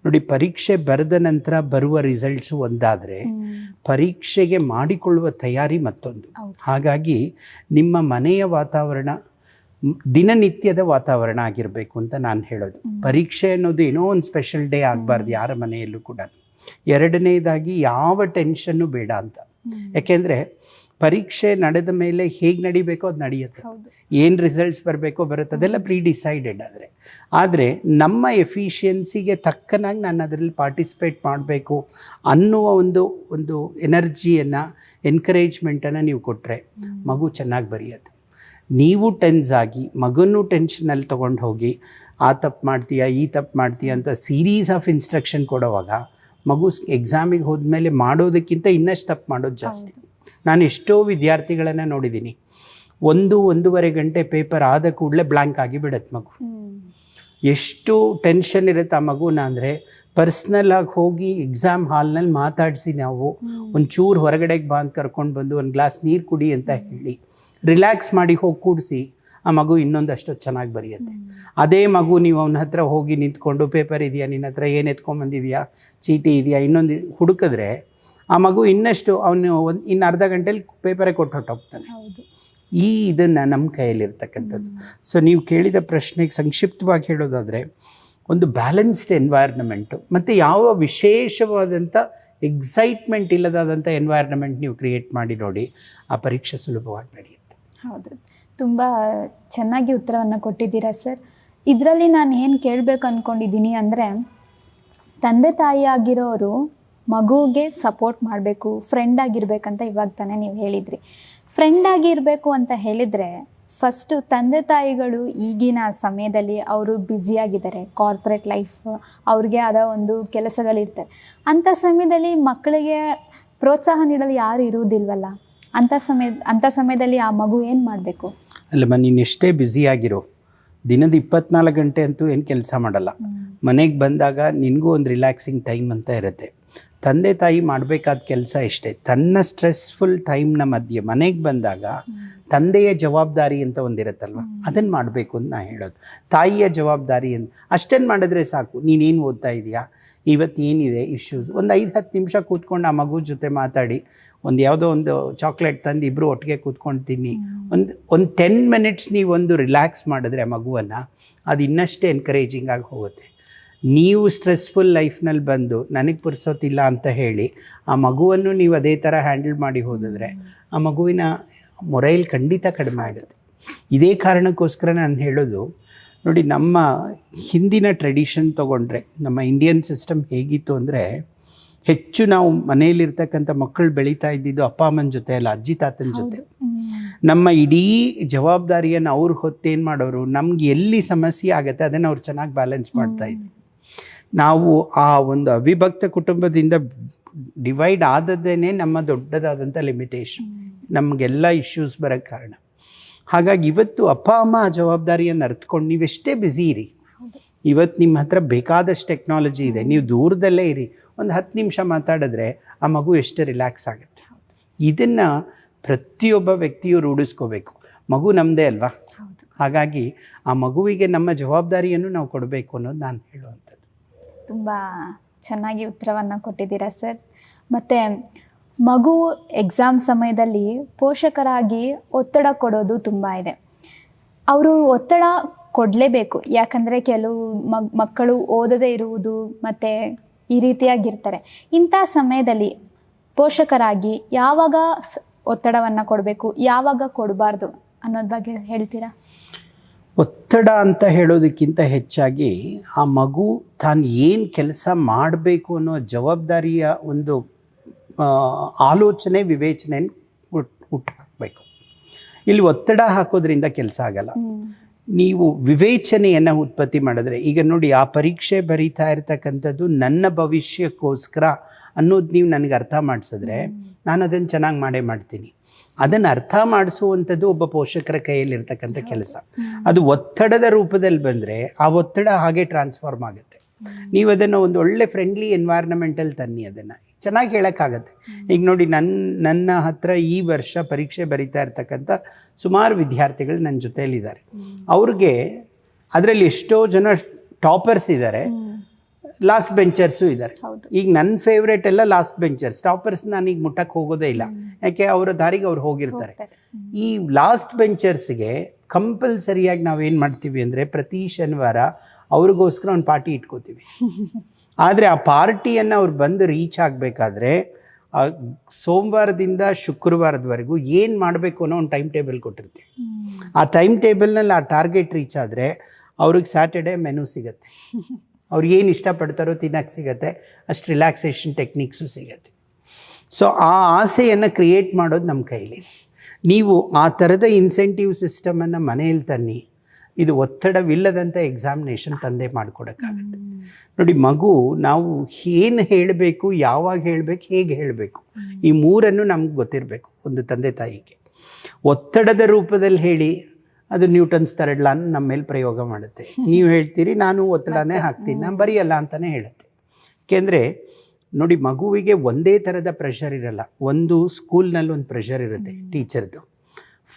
ನೋಡಿ, ಪರೀಕ್ಷೆ ಬರೆದ ನಂತರ ಬರುವ ರಿಸಲ್ಟ್ಸು ಒಂದಾದರೆ ಪರೀಕ್ಷೆಗೆ ಮಾಡಿಕೊಳ್ಳುವ ತಯಾರಿ ಮತ್ತೊಂದು. ಹಾಗಾಗಿ ನಿಮ್ಮ ಮನೆಯ ವಾತಾವರಣ ದಿನನಿತ್ಯದ ವಾತಾವರಣ ಆಗಿರಬೇಕು ಅಂತ ನಾನು ಹೇಳೋದು. ಪರೀಕ್ಷೆ ಅನ್ನೋದು ಏನೋ ಒಂದು ಸ್ಪೆಷಲ್ ಡೇ ಆಗಬಾರ್ದು ಯಾರ ಮನೆಯಲ್ಲೂ ಕೂಡ. ಎರಡನೇದಾಗಿ ಯಾವ ಟೆನ್ಷನ್ನು ಬೇಡ ಅಂತ. ಯಾಕೆಂದರೆ ಪರೀಕ್ಷೆ ನಡೆದ ಮೇಲೆ ಹೇಗೆ ನಡಿಬೇಕೋ ಅದು ನಡೆಯುತ್ತೆ, ಏನು ರಿಸಲ್ಟ್ಸ್ ಬರಬೇಕೋ ಬರುತ್ತೆ, ಅದೆಲ್ಲ ಪ್ರೀ ಡಿಸೈಡೆಡ್. ಆದರೆ ನಮ್ಮ ಎಫಿಷಿಯನ್ಸಿಗೆ ತಕ್ಕನಾಗಿ ನಾನು ಅದರಲ್ಲಿ ಪಾರ್ಟಿಸಿಪೇಟ್ ಮಾಡಬೇಕು ಅನ್ನುವ ಒಂದು ಎನರ್ಜಿಯನ್ನು, ಎನ್ಕರೇಜ್ಮೆಂಟನ್ನು ನೀವು ಕೊಟ್ಟರೆ ಮಗು ಚೆನ್ನಾಗಿ ಬರೆಯುತ್ತೆ. ನೀವು ಟೆನ್ಸ್ ಆಗಿ ಮಗನೂ ಟೆನ್ಷನಲ್ಲಿ ತೊಗೊಂಡು ಹೋಗಿ ಆ ತಪ್ಪು ಮಾಡ್ತೀಯಾ, ಈ ತಪ್ಪು ಮಾಡ್ತೀಯಾ ಅಂತ ಸೀರೀಸ್ ಆಫ್ ಇನ್ಸ್ಟ್ರಕ್ಷನ್ ಕೊಡೋವಾಗ ಮಗು ಎಕ್ಸಾಮಿಗೆ ಹೋದ್ಮೇಲೆ ಮಾಡೋದಕ್ಕಿಂತ ಇನ್ನಷ್ಟು ತಪ್ಪು ಮಾಡೋದು ಜಾಸ್ತಿ. ನಾನು ಎಷ್ಟೋ ವಿದ್ಯಾರ್ಥಿಗಳನ್ನು ನೋಡಿದ್ದೀನಿ, 1-1.5 ಗಂಟೆ ಪೇಪರ್ ಆದ ಕೂಡಲೇ ಬ್ಲ್ಯಾಂಕ್ ಆಗಿ ಬಿಡತ್ತೆ ಮಗು. ಎಷ್ಟು ಟೆನ್ಷನ್ ಇರುತ್ತೆ ಆ ಮಗುನ ಅಂದರೆ, ಪರ್ಸ್ನಲಾಗಿ ಹೋಗಿ ಎಕ್ಸಾಮ್ ಹಾಲ್ನಲ್ಲಿ ಮಾತಾಡಿಸಿ ನಾವು ಒಂಚೂರು ಹೊರಗಡೆಗೆ ಬಾ ಅಂತ ಕರ್ಕೊಂಡು ಬಂದು ಒಂದು ಗ್ಲಾಸ್ ನೀರು ಕುಡಿ ಅಂತ ಹೇಳಿ ರಿಲ್ಯಾಕ್ಸ್ ಮಾಡಿ ಹೋಗಿ ಕೂಡಿಸಿ ಆ ಮಗು ಇನ್ನೊಂದಷ್ಟು ಚೆನ್ನಾಗಿ ಬರೆಯುತ್ತೆ. ಅದೇ ಮಗು ನೀವು ಅವನ ಹತ್ರ ಹೋಗಿ ನಿಂತ್ಕೊಂಡು ಪೇಪರ್ ಇದೆಯಾ ನಿನ್ನ ಹತ್ರ, ಏನು ಎತ್ಕೊಂಬಂದಿದೆಯಾ, ಚೀಟಿ ಇದೆಯಾ, ಇನ್ನೊಂದು ಹುಡುಕಿದ್ರೆ ಆ ಮಗು ಇನ್ನಷ್ಟು ಅವನು ಇನ್ನು ಅರ್ಧ ಗಂಟೆಲಿ ಪೇಪರೇ ಕೊಟ್ಟು ಹೊಟ್ಟೋಗ್ತಾನೆ. ಇದನ್ನು ನಮ್ಮ ಕೈಯಲ್ಲಿರ್ತಕ್ಕಂಥದ್ದು. ಸೊ ನೀವು ಕೇಳಿದ ಪ್ರಶ್ನೆಗೆ ಸಂಕ್ಷಿಪ್ತವಾಗಿ ಹೇಳೋದಾದರೆ, ಒಂದು ಬ್ಯಾಲೆನ್ಸ್ಡ್ ಎನ್ವೈರ್ನಮೆಂಟು ಮತ್ತು ಯಾವ ವಿಶೇಷವಾದಂಥ ಎಕ್ಸೈಟ್ಮೆಂಟ್ ಇಲ್ಲದಾದಂಥ ಎನ್ವೈರ್ನಮೆಂಟ್ ನೀವು ಕ್ರಿಯೇಟ್ ಮಾಡಿ ನೋಡಿ, ಆ ಪರೀಕ್ಷೆ ಸುಲಭವಾಗಿ ನಡೆಯುತ್ತೆ. ಹೌದು, ತುಂಬ ಚೆನ್ನಾಗಿ ಉತ್ತರವನ್ನು ಕೊಟ್ಟಿದ್ದೀರಾ ಸರ್. ಇದರಲ್ಲಿ ನಾನು ಏನು ಕೇಳಬೇಕು ಅಂದ್ಕೊಂಡಿದ್ದೀನಿ ಅಂದರೆ, ತಂದೆ ತಾಯಿ ಆಗಿರೋರು ಮಗುಗೆ ಸಪೋರ್ಟ್ ಮಾಡಬೇಕು, ಫ್ರೆಂಡ್ ಆಗಿರ್ಬೇಕಂತ ಇವಾಗ ತಾನೇ ನೀವು ಹೇಳಿದ್ರಿ. ಫ್ರೆಂಡ್ ಆಗಿರಬೇಕು ಅಂತ ಹೇಳಿದರೆ ಫಸ್ಟು ತಂದೆ ತಾಯಿಗಳು ಈಗಿನ ಸಮಯದಲ್ಲಿ ಅವರು ಬ್ಯುಸಿಯಾಗಿದ್ದಾರೆ, ಕಾರ್ಪೊರೇಟ್ ಲೈಫ್, ಅವ್ರಿಗೆ ಆದ ಒಂದು ಕೆಲಸಗಳಿರ್ತವೆ. ಅಂಥ ಸಮಯದಲ್ಲಿ ಮಕ್ಕಳಿಗೆ ಪ್ರೋತ್ಸಾಹ ನೀಡಲು ಯಾರು ಇರುವುದಿಲ್ವಲ್ಲ, ಅಂಥ ಸಮಯದಲ್ಲಿ ಆ ಮಗು ಏನು ಮಾಡಬೇಕು? ಅಲ್ಲಮ್ಮ, ನೀನು ಎಷ್ಟೇ ಬ್ಯುಸಿಯಾಗಿರೋ, ದಿನದ 24 ಗಂಟೆ ಅಂತೂ ಏನು ಕೆಲಸ ಮಾಡಲ್ಲ. ಮನೆಗೆ ಬಂದಾಗ ನಿನಗೂ ಒಂದು ರಿಲ್ಯಾಕ್ಸಿಂಗ್ ಟೈಮ್ ಅಂತ ಇರುತ್ತೆ. ತಂದೆ ತಾಯಿ ಮಾಡಬೇಕಾದ ಕೆಲಸ ಇಷ್ಟೇ, ತನ್ನ ಸ್ಟ್ರೆಸ್ಫುಲ್ ಟೈಮ್ನ ಮಧ್ಯೆ ಮನೆಗೆ ಬಂದಾಗ ತಂದೆಯ ಜವಾಬ್ದಾರಿ ಅಂತ ಒಂದಿರುತ್ತಲ್ವ, ಅದನ್ನು ಮಾಡಬೇಕು ಅಂತ ನಾನು ಹೇಳೋದು. ತಾಯಿಯ ಜವಾಬ್ದಾರಿ ಅಂತ ಅಷ್ಟನ್ನು ಮಾಡಿದ್ರೆ ಸಾಕು. ನೀನೇನು ಓದ್ತಾ ಇದೆಯಾ, ಇವತ್ತು ಏನಿದೆ ಇಶ್ಯೂಸ್, ಒಂದು 5-10 ನಿಮಿಷ ಕೂತ್ಕೊಂಡು ಆ ಮಗು ಜೊತೆ ಮಾತಾಡಿ, ಯಾವುದೋ ಒಂದು ಚಾಕ್ಲೇಟ್ ತಂದು ಇಬ್ಬರು ಒಟ್ಟಿಗೆ ಕೂತ್ಕೊಂಡು ತಿನ್ನಿ, ಒಂದು 10 ಮಿನಿಟ್ಸ್ ನೀವು ಒಂದು ರಿಲ್ಯಾಕ್ಸ್ ಮಾಡಿದ್ರೆ ಮಗುವನ್ನು, ಅದು ಇನ್ನಷ್ಟೇ ಎನ್ಕರೇಜಿಂಗ್ ಆಗಿ ಹೋಗುತ್ತೆ. ನೀವು ಸ್ಟ್ರೆಸ್ಫುಲ್ ಲೈಫ್ನಲ್ಲಿ ಬಂದು ನನಗೆ ಪುರ್ಸೋತಿಲ್ಲ ಅಂತ ಹೇಳಿ ಆ ಮಗುವನ್ನು ನೀವು ಅದೇ ಥರ ಹ್ಯಾಂಡಲ್ ಮಾಡಿ ಹೋದಿದ್ರೆ ಆ ಮಗುವಿನ ಮೊರೈಲ್ ಖಂಡಿತ ಕಡಿಮೆ ಆಗುತ್ತೆ. ಇದೇ ಕಾರಣಕ್ಕೋಸ್ಕರ ನಾನು ಹೇಳೋದು, ನೋಡಿ, ನಮ್ಮ ಹಿಂದಿನ ಟ್ರೆಡಿಷನ್ ತೊಗೊಂಡ್ರೆ ನಮ್ಮ ಇಂಡಿಯನ್ ಸಿಸ್ಟಮ್ ಹೇಗಿತ್ತು ಅಂದರೆ, ಹೆಚ್ಚು ನಾವು ಮನೆಯಲ್ಲಿರ್ತಕ್ಕಂಥ ಮಕ್ಕಳು ಬೆಳೀತಾ ಇದ್ದಿದ್ದು ಅಪ್ಪ ಅಮ್ಮನ ಜೊತೆ ಅಲ್ಲ, ಅಜ್ಜಿ ತಾತನ ಜೊತೆ. ನಮ್ಮ ಇಡೀ ಜವಾಬ್ದಾರಿಯನ್ನು ಅವ್ರು ಹೊತ್ತೇನು ಮಾಡೋರು, ನಮ್ಗೆ ಎಲ್ಲಿ ಸಮಸ್ಯೆ ಆಗುತ್ತೆ ಅದನ್ನು ಅವ್ರು ಚೆನ್ನಾಗಿ ಬ್ಯಾಲೆನ್ಸ್ ಮಾಡ್ತಾಯಿದ್ರು. ನಾವು ಆ ಒಂದು ಅವಿಭಕ್ತ ಕುಟುಂಬದಿಂದ ಡಿವೈಡ್ ಆದದ್ದೇ ನಮ್ಮ ದೊಡ್ಡದಾದಂಥ ಲಿಮಿಟೇಷನ್, ನಮಗೆಲ್ಲ ಇಶ್ಯೂಸ್ ಬರೋಕ್ಕೆ ಕಾರಣ. ಹಾಗಾಗಿ ಇವತ್ತು ಅಪ್ಪ ಅಮ್ಮ ಆ ಜವಾಬ್ದಾರಿಯನ್ನು ಅರ್ಥಕೊಂಡು, ನೀವೆಷ್ಟೇ ಬ್ಯುಸಿ ಇರಿ, ಇವತ್ತು ನಿಮ್ಮ ಹತ್ರ ಬೇಕಾದಷ್ಟು ಟೆಕ್ನಾಲಜಿ ಇದೆ, ನೀವು ದೂರದಲ್ಲೇ ಇರಿ, ಒಂದು 10 ನಿಮಿಷ ಮಾತಾಡಿದ್ರೆ ಆ ಮಗು ಎಷ್ಟು ರಿಲ್ಯಾಕ್ಸ್ ಆಗುತ್ತೆ. ಇದನ್ನು ಪ್ರತಿಯೊಬ್ಬ ವ್ಯಕ್ತಿಯು ರೂಢಿಸ್ಕೋಬೇಕು. ಮಗು ನಮ್ಮದೇ ಅಲ್ವಾ, ಹಾಗಾಗಿ ಆ ಮಗುವಿಗೆ ನಮ್ಮ ಜವಾಬ್ದಾರಿಯನ್ನು ನಾವು ಕೊಡಬೇಕು ಅನ್ನೋದು ನಾನು ಹೇಳುವಂಥದ್ದು. ತುಂಬ ಚೆನ್ನಾಗಿ ಉತ್ತರವನ್ನು ಕೊಟ್ಟಿದ್ದೀರಾ ಸರ್. ಮತ್ತು ಮಗು ಎಕ್ಸಾಮ್ ಸಮಯದಲ್ಲಿ ಪೋಷಕರಾಗಿ ಒತ್ತಡ ಕೊಡೋದು ತುಂಬ ಇದೆ. ಅವರು ಒತ್ತಡ ಕೊಡಲೇಬೇಕು, ಯಾಕಂದರೆ ಕೆಲವು ಮಕ್ಕಳು ಓದದೇ ಇರುವುದು ಮತ್ತು ಈ ರೀತಿಯಾಗಿರ್ತಾರೆ. ಇಂಥ ಸಮಯದಲ್ಲಿ ಪೋಷಕರಾಗಿ ಯಾವಾಗ ಒತ್ತಡವನ್ನು ಕೊಡಬೇಕು, ಯಾವಾಗ ಕೊಡಬಾರ್ದು ಅನ್ನೋದ್ರ ಬಗ್ಗೆ ಹೇಳ್ತೀರಾ? ಒತ್ತಡ ಅಂತ ಹೇಳೋದಕ್ಕಿಂತ ಹೆಚ್ಚಾಗಿ ಆ ಮಗು ತಾನು ಏನು ಕೆಲಸ ಮಾಡಬೇಕು ಅನ್ನೋ ಜವಾಬ್ದಾರಿಯ ಒಂದು ಆಲೋಚನೆ ವಿವೇಚನೆಯನ್ನು ಹುಟ್ಟು ಹಾಕಬೇಕು. ಇಲ್ಲಿ ಒತ್ತಡ ಹಾಕೋದ್ರಿಂದ ಕೆಲಸ ಆಗಲ್ಲ. ನೀವು ವಿವೇಚನೆಯನ್ನು ಉತ್ಪತ್ತಿ ಮಾಡಿದ್ರೆ, ಈಗ ನೋಡಿ, ಆ ಪರೀಕ್ಷೆ ಬರೀತಾ ಇರ್ತಕ್ಕಂಥದ್ದು ನನ್ನ ಭವಿಷ್ಯಕ್ಕೋಸ್ಕರ ಅನ್ನೋದು ನೀವು ನನಗೆ ಅರ್ಥ ಮಾಡಿಸಿದ್ರೆ ನಾನು ಅದನ್ನು ಚೆನ್ನಾಗಿ ಮಾಡ್ತೀನಿ. ಅದನ್ನು ಅರ್ಥ ಮಾಡಿಸುವಂಥದ್ದು ಒಬ್ಬ ಪೋಷಕರ ಕೈಯಲ್ಲಿರ್ತಕ್ಕಂಥ ಕೆಲಸ. ಅದು ಒತ್ತಡದ ರೂಪದಲ್ಲಿ ಬಂದರೆ ಆ ಒತ್ತಡ ಹಾಗೆ ಟ್ರಾನ್ಸ್ಫಾರ್ಮ್ ಆಗುತ್ತೆ. ನೀವು ಅದನ್ನು ಒಂದು ಒಳ್ಳೆ ಫ್ರೆಂಡ್ಲಿ ಎನ್ವೈರ್ನಮೆಂಟಲ್ಲಿ ತನ್ನಿ, ಅದನ್ನು ಚೆನ್ನಾಗಿ ಹೇಳೋಕ್ಕಾಗತ್ತೆ. ಈಗ ನೋಡಿ, ನನ್ನ ಹತ್ರ ಈ ವರ್ಷ ಪರೀಕ್ಷೆ ಬರೀತಾ ಇರ್ತಕ್ಕಂಥ ಸುಮಾರು ವಿದ್ಯಾರ್ಥಿಗಳು ನನ್ನ ಜೊತೆಯಲ್ಲಿದ್ದಾರೆ. ಅವ್ರಿಗೆ ಅದರಲ್ಲಿ ಎಷ್ಟೋ ಜನ ಟಾಪರ್ಸ್ ಇದ್ದಾರೆ, ಲಾಸ್ಟ್ ಬೆಂಚರ್ಸು ಇದ್ದಾರೆ. ಈಗ ನನ್ನ ಫೇವ್ರೇಟ್ ಎಲ್ಲ ಲಾಸ್ಟ್ ಬೆಂಚರ್ಸ್. ಟಾಪರ್ಸ್ ನಾನೀಗ ಮುಟ್ಟಕ್ಕೆ ಹೋಗೋದೇ ಇಲ್ಲ, ಯಾಕೆ ಅವರ ದಾರಿಗೆ ಅವ್ರು ಹೋಗಿರ್ತಾರೆ. ಈ ಲಾಸ್ಟ್ ಬೆಂಚರ್ಸ್ಗೆ ಕಂಪಲ್ಸರಿಯಾಗಿ ನಾವೇನು ಮಾಡ್ತೀವಿ ಅಂದರೆ, ಪ್ರತಿ ಶನಿವಾರ ಅವ್ರಿಗೋಸ್ಕರ ಒಂದು ಪಾರ್ಟಿ ಇಟ್ಕೋತೀವಿ. ಆದರೆ ಆ ಪಾರ್ಟಿಯನ್ನು ಅವ್ರು ಬಂದು ರೀಚ್ ಆಗಬೇಕಾದ್ರೆ ಸೋಮವಾರದಿಂದ ಶುಕ್ರವಾರದವರೆಗೂ ಏನು ಮಾಡಬೇಕು ಅನ್ನೋ ಒಂದು ಟೈಮ್ ಟೇಬಲ್ ಕೊಟ್ಟಿರ್ತೀವಿ. ಆ ಟೈಮ್ ಟೇಬಲ್ನಲ್ಲಿ ಆ ಟಾರ್ಗೆಟ್ ರೀಚ್ ಆದರೆ ಅವ್ರಿಗೆ ಸ್ಯಾಟರ್ಡೇ ಮೆನು ಸಿಗುತ್ತೆ. ಅವ್ರು ಏನು ಇಷ್ಟಪಡ್ತಾರೋ ತಿನ್ನಕ್ಕೆ ಸಿಗುತ್ತೆ, ಅಷ್ಟು ರಿಲ್ಯಾಕ್ಸೇಷನ್ ಟೆಕ್ನಿಕ್ಸು ಸಿಗುತ್ತೆ. ಸೊ ಆ ಆಸೆಯನ್ನು ಕ್ರಿಯೇಟ್ ಮಾಡೋದು ನಮ್ಮ ಕೈಲಿ. ನೀವು ಆ ಥರದ ಇನ್ಸೆಂಟಿವ್ ಸಿಸ್ಟಮನ್ನು ಮನೆಯಲ್ಲಿ ತನ್ನಿ. ಇದು ಒತ್ತಡವಿಲ್ಲದಂಥ ಎಕ್ಸಾಮಿನೇಷನ್ ತಂದೆ ಮಾಡಿಕೊಡೋಕ್ಕಾಗತ್ತೆ. ನೋಡಿ, ಮಗು ನಾವು ಏನು ಹೇಳಬೇಕು, ಯಾವಾಗ ಹೇಳಬೇಕು, ಹೇಗೆ ಹೇಳಬೇಕು, ಈ ಮೂರನ್ನು ನಮ್ಗೆ ಗೊತ್ತಿರಬೇಕು ಒಂದು ತಂದೆ ತಾಯಿಗೆ. ಒತ್ತಡದ ರೂಪದಲ್ಲಿ ಹೇಳಿ ಅದು ನ್ಯೂಟನ್ಸ್ ಥರ್ಡ್ ಲಾ ನಮ್ಮ ಮೇಲೆ ಪ್ರಯೋಗ ಮಾಡುತ್ತೆ. ನೀವು ಹೇಳ್ತೀರಿ ನಾನು ಒತ್ತಡನೇ ಹಾಕ್ತೀನಿ, ನಾನು ಬರೆಯಲ್ಲ ಅಂತಲೇ ಹೇಳುತ್ತೆ. ಏಕೆಂದರೆ ನೋಡಿ, ಮಗುವಿಗೆ ಒಂದೇ ಥರದ ಪ್ರೆಷರ್ ಇರಲ್ಲ. ಒಂದು ಸ್ಕೂಲ್ನಲ್ಲಿ ಒಂದು ಪ್ರೆಷರ್ ಇರುತ್ತೆ ಟೀಚರ್ದು,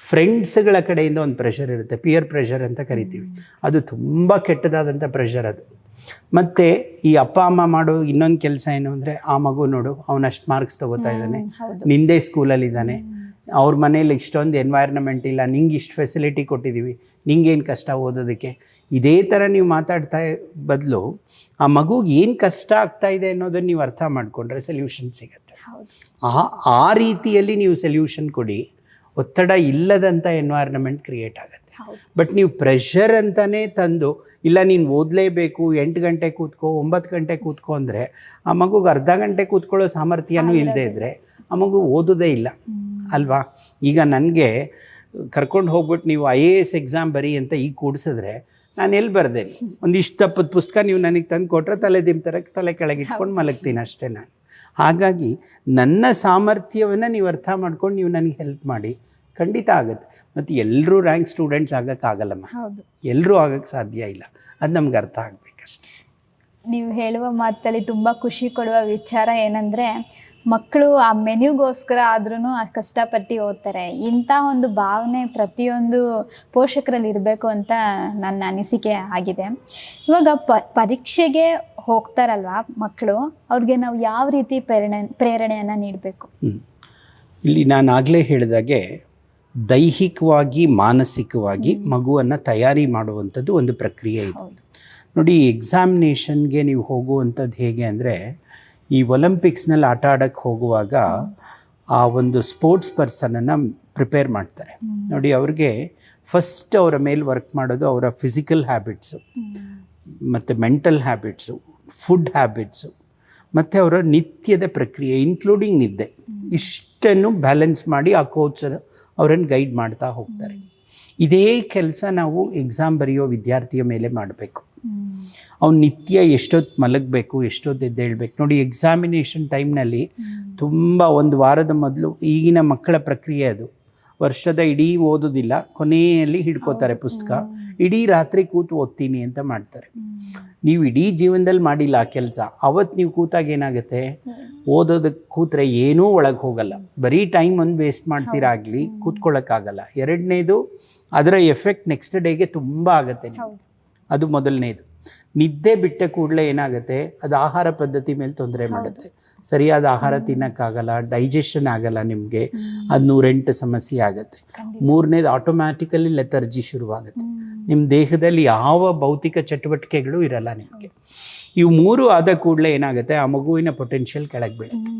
ಫ್ರೆಂಡ್ಸ್ಗಳ ಕಡೆಯಿಂದ ಒಂದು ಪ್ರೆಷರ್ ಇರುತ್ತೆ, ಪಿಯರ್ ಪ್ರೆಷರ್ ಅಂತ ಕರಿತೀವಿ. ಅದು ತುಂಬ ಕೆಟ್ಟದಾದಂಥ ಪ್ರೆಷರ್ ಅದು. ಮತ್ತು ಈ ಅಪ್ಪ ಅಮ್ಮ ಮಾಡೋ ಇನ್ನೊಂದು ಕೆಲಸ ಏನು ಅಂದರೆ, ಆ ಮಗು ನೋಡು ಅವನಷ್ಟು ಮಾರ್ಕ್ಸ್ ತೊಗೋತಾ ಇದ್ದಾನೆ, ನಿಂದೇ ಸ್ಕೂಲಲ್ಲಿದ್ದಾನೆ, ಅವ್ರ ಮನೇಲಿ ಇಷ್ಟೊಂದು ಎನ್ವೈರ್ನಮೆಂಟ್ ಇಲ್ಲ, ನಿಂಗೆ ಇಷ್ಟು ಫೆಸಿಲಿಟಿ ಕೊಟ್ಟಿದ್ದೀವಿ, ನಿಂಗೇನು ಕಷ್ಟ ಓದೋದಕ್ಕೆ. ಇದೇ ಥರ ನೀವು ಮಾತಾಡ್ತಾ ಬದಲು ಆ ಮಗುಗೆ ಏನು ಕಷ್ಟ ಆಗ್ತಾ ಇದೆ ಅನ್ನೋದನ್ನು ನೀವು ಅರ್ಥ ಮಾಡಿಕೊಂಡ್ರೆ ಸೊಲ್ಯೂಷನ್ ಸಿಗುತ್ತೆ. ಆ ರೀತಿಯಲ್ಲಿ ನೀವು ಸೊಲ್ಯೂಷನ್ ಕೊಡಿ, ಒತ್ತಡ ಇಲ್ಲದಂಥ ಎನ್ವೈರ್ನಮೆಂಟ್ ಕ್ರಿಯೇಟ್ ಆಗುತ್ತೆ. ಬಟ್ ನೀವು ಪ್ರೆಷರ್ ಅಂತಲೇ ತಂದು, ಇಲ್ಲ ನೀನು ಓದಲೇಬೇಕು, 8 ಗಂಟೆ ಕೂತ್ಕೋ, 9 ಗಂಟೆ ಕೂತ್ಕೋ ಅಂದರೆ ಆ ಮಗುಗೆ ಅರ್ಧ ಗಂಟೆ ಕೂತ್ಕೊಳ್ಳೋ ಸಾಮರ್ಥ್ಯನೂ ಇಲ್ಲದೆ ಇದ್ದರೆ ಆ ಮಗು ಓದೋದೇ ಇಲ್ಲ ಅಲ್ವಾ. ಈಗ ನನಗೆ ಕರ್ಕೊಂಡು ಹೋಗ್ಬಿಟ್ಟು ನೀವು IAS ಎಕ್ಸಾಮ್ ಬರೀ ಅಂತ ಈಗ ಕೂಡಿಸಿದ್ರೆ ನಾನು ಎಲ್ಲಿ ಬರ್ದೇನೆ? ಒಂದಿಷ್ಟು ತಪ್ಪದ ಪುಸ್ತಕ ನೀವು ನನಗೆ ತಂದು ಕೊಟ್ಟರೆ ತಲೆ ದಿಂತರಕ್ಕೆ ತಲೆ ಕೆಳಗೆ ಇಟ್ಕೊಂಡು ಮಲಗ್ತೀನಿ ಅಷ್ಟೇ ನಾನು. ಹಾಗಾಗಿ ನನ್ನ ಸಾಮರ್ಥ್ಯವನ್ನು ನೀವು ಅರ್ಥ ಮಾಡ್ಕೊಂಡು ನೀವು ನನಗೆ ಹೆಲ್ಪ್ ಮಾಡಿ, ಖಂಡಿತ ಆಗುತ್ತೆ. ಮತ್ತು ಎಲ್ಲರೂ ರ್ಯಾಂಕ್ ಸ್ಟೂಡೆಂಟ್ಸ್ ಆಗೋಕ್ಕಾಗಲ್ಲಮ್ಮ, ಎಲ್ಲರೂ ಆಗೋಕ್ಕೆ ಸಾಧ್ಯ ಇಲ್ಲ. ಅದು ನಮ್ಗೆ ಅರ್ಥ ಆಗಬೇಕಷ್ಟೆ. ನೀವು ಹೇಳುವ ಮಾತಲ್ಲಿ ತುಂಬ ಖುಷಿ ಕೊಡುವ ವಿಚಾರ ಏನಂದರೆ, ಮಕ್ಕಳು ಆ ಮೆನ್ಯೂಗೋಸ್ಕರ ಆದ್ರೂ ಕಷ್ಟಪಟ್ಟು ಓದ್ತಾರೆ. ಇಂಥ ಒಂದು ಭಾವನೆ ಪ್ರತಿಯೊಂದು ಪೋಷಕರಲ್ಲಿ ಇರಬೇಕು ಅಂತ ನನ್ನ ಅನಿಸಿಕೆ ಆಗಿದೆ. ಇವಾಗ ಪರೀಕ್ಷೆಗೆ ಹೋಗ್ತಾರಲ್ವ ಮಕ್ಕಳು, ಅವ್ರಿಗೆ ನಾವು ಯಾವ ರೀತಿ ಪ್ರೇರಣೆಯನ್ನು ನೀಡಬೇಕು? ಇಲ್ಲಿ ನಾನು ಆಗಲೇ ಹೇಳಿದಾಗೆ ದೈಹಿಕವಾಗಿ ಮಾನಸಿಕವಾಗಿ ಮಗುವನ್ನು ತಯಾರಿ ಮಾಡುವಂಥದ್ದು ಒಂದು ಪ್ರಕ್ರಿಯೆ ಇದೆ. ನೋಡಿ, ಎಕ್ಸಾಮಿನೇಷನ್ಗೆ ನೀವು ಹೋಗುವಂಥದ್ದು ಹೇಗೆ ಅಂದರೆ, ಈ ಒಲಿಂಪಿಕ್ಸ್ನಲ್ಲಿ ಆಟ ಆಡೋಕ್ಕೆ ಹೋಗುವಾಗ ಆ ಒಂದು ಸ್ಪೋರ್ಟ್ಸ್ ಪರ್ಸನನ್ನು ಪ್ರಿಪೇರ್ ಮಾಡ್ತಾರೆ. ನೋಡಿ, ಅವ್ರಿಗೆ ಫಸ್ಟ್ ಅವರ ಮೇಲೆ ವರ್ಕ್ ಮಾಡೋದು ಅವರ ಫಿಸಿಕಲ್ ಹ್ಯಾಬಿಟ್ಸು ಮತ್ತು ಮೆಂಟಲ್ ಹ್ಯಾಬಿಟ್ಸು, ಫುಡ್ ಹ್ಯಾಬಿಟ್ಸು ಮತ್ತು ಅವರ ನಿತ್ಯದ ಪ್ರಕ್ರಿಯೆ ಇನ್ಕ್ಲೂಡಿಂಗ್ ನಿದ್ದೆ, ಇಷ್ಟನ್ನು ಬ್ಯಾಲೆನ್ಸ್ ಮಾಡಿ ಆ ಕೋಚ್ ಅವರನ್ನು ಗೈಡ್ ಮಾಡ್ತಾ ಹೋಗ್ತಾರೆ. ಇದೇ ಕೆಲಸ ನಾವು ಎಕ್ಸಾಮ್ ಬರೆಯೋ ವಿದ್ಯಾರ್ಥಿಯ ಮೇಲೆ ಮಾಡಬೇಕು. ಅವ್ನು ನಿತ್ಯ ಎಷ್ಟೊತ್ತು ಮಲಗಬೇಕು, ಎಷ್ಟೊತ್ತು ಎದ್ದೇಳಬೇಕು. ನೋಡಿ, ಎಕ್ಸಾಮಿನೇಷನ್ ಟೈಮ್ನಲ್ಲಿ ತುಂಬ ಒಂದು ವಾರದ ಮೊದಲು ಈಗಿನ ಮಕ್ಕಳ ಪ್ರಕ್ರಿಯೆ ಅದು. ವರ್ಷದ ಇಡೀ ಓದೋದಿಲ್ಲ, ಕೊನೆಯಲ್ಲಿ ಹಿಡ್ಕೋತಾರೆ ಪುಸ್ತಕ, ಇಡೀ ರಾತ್ರಿ ಕೂತು ಓದ್ತೀನಿ ಅಂತ ಮಾಡ್ತಾರೆ. ನೀವು ಇಡೀ ಜೀವನದಲ್ಲಿ ಮಾಡಿಲ್ಲ ಆ ಕೆಲಸ. ಅವತ್ತು ನೀವು ಕೂತಾಗ ಏನಾಗುತ್ತೆ, ಓದೋದಕ್ಕೆ ಕೂತ್ರೆ ಏನೂ ಒಳಗೆ ಹೋಗಲ್ಲ, ಬರೀ ಟೈಮ್ ಒಂದು ವೇಸ್ಟ್ ಮಾಡ್ತೀರಾಗಲಿ, ಕೂತ್ಕೊಳ್ಳೋಕ್ಕಾಗಲ್ಲ. ಎರಡನೇದು, ಅದರ ಎಫೆಕ್ಟ್ ನೆಕ್ಸ್ಟ್ ಡೇಗೆ ತುಂಬ ಆಗುತ್ತೆ. ಅದು ಮೊದಲನೇದು. ನಿದ್ದೆ ಬಿಟ್ಟ ಕೂಡಲೇ ಏನಾಗುತ್ತೆ, ಅದು ಆಹಾರ ಪದ್ಧತಿ ಮೇಲೆ ತೊಂದರೆ ಮಾಡುತ್ತೆ. ಸರಿಯಾದ ಆಹಾರ ತಿನ್ನೋಕ್ಕಾಗಲ್ಲ, ಡೈಜೆಷನ್ ಆಗಲ್ಲ ನಿಮಗೆ, ಅದು 108 ಸಮಸ್ಯೆ ಆಗುತ್ತೆ. ಮೂರನೇದು ಆಟೋಮ್ಯಾಟಿಕಲಿ ಲೆಥರ್ಜಿ ಶುರುವಾಗುತ್ತೆ. ನಿಮ್ಮ ದೇಹದಲ್ಲಿ ಯಾವ ಭೌತಿಕ ಚಟುವಟಿಕೆಗಳು ಇರಲ್ಲ ನಿಮಗೆ. ಇವು 3 ಆದ ಕೂಡಲೇ ಏನಾಗುತ್ತೆ, ಆ ಮಗುವಿನ ಪೊಟೆನ್ಷಿಯಲ್ ಕೆಳಗೆ ಬೀಳುತ್ತೆ.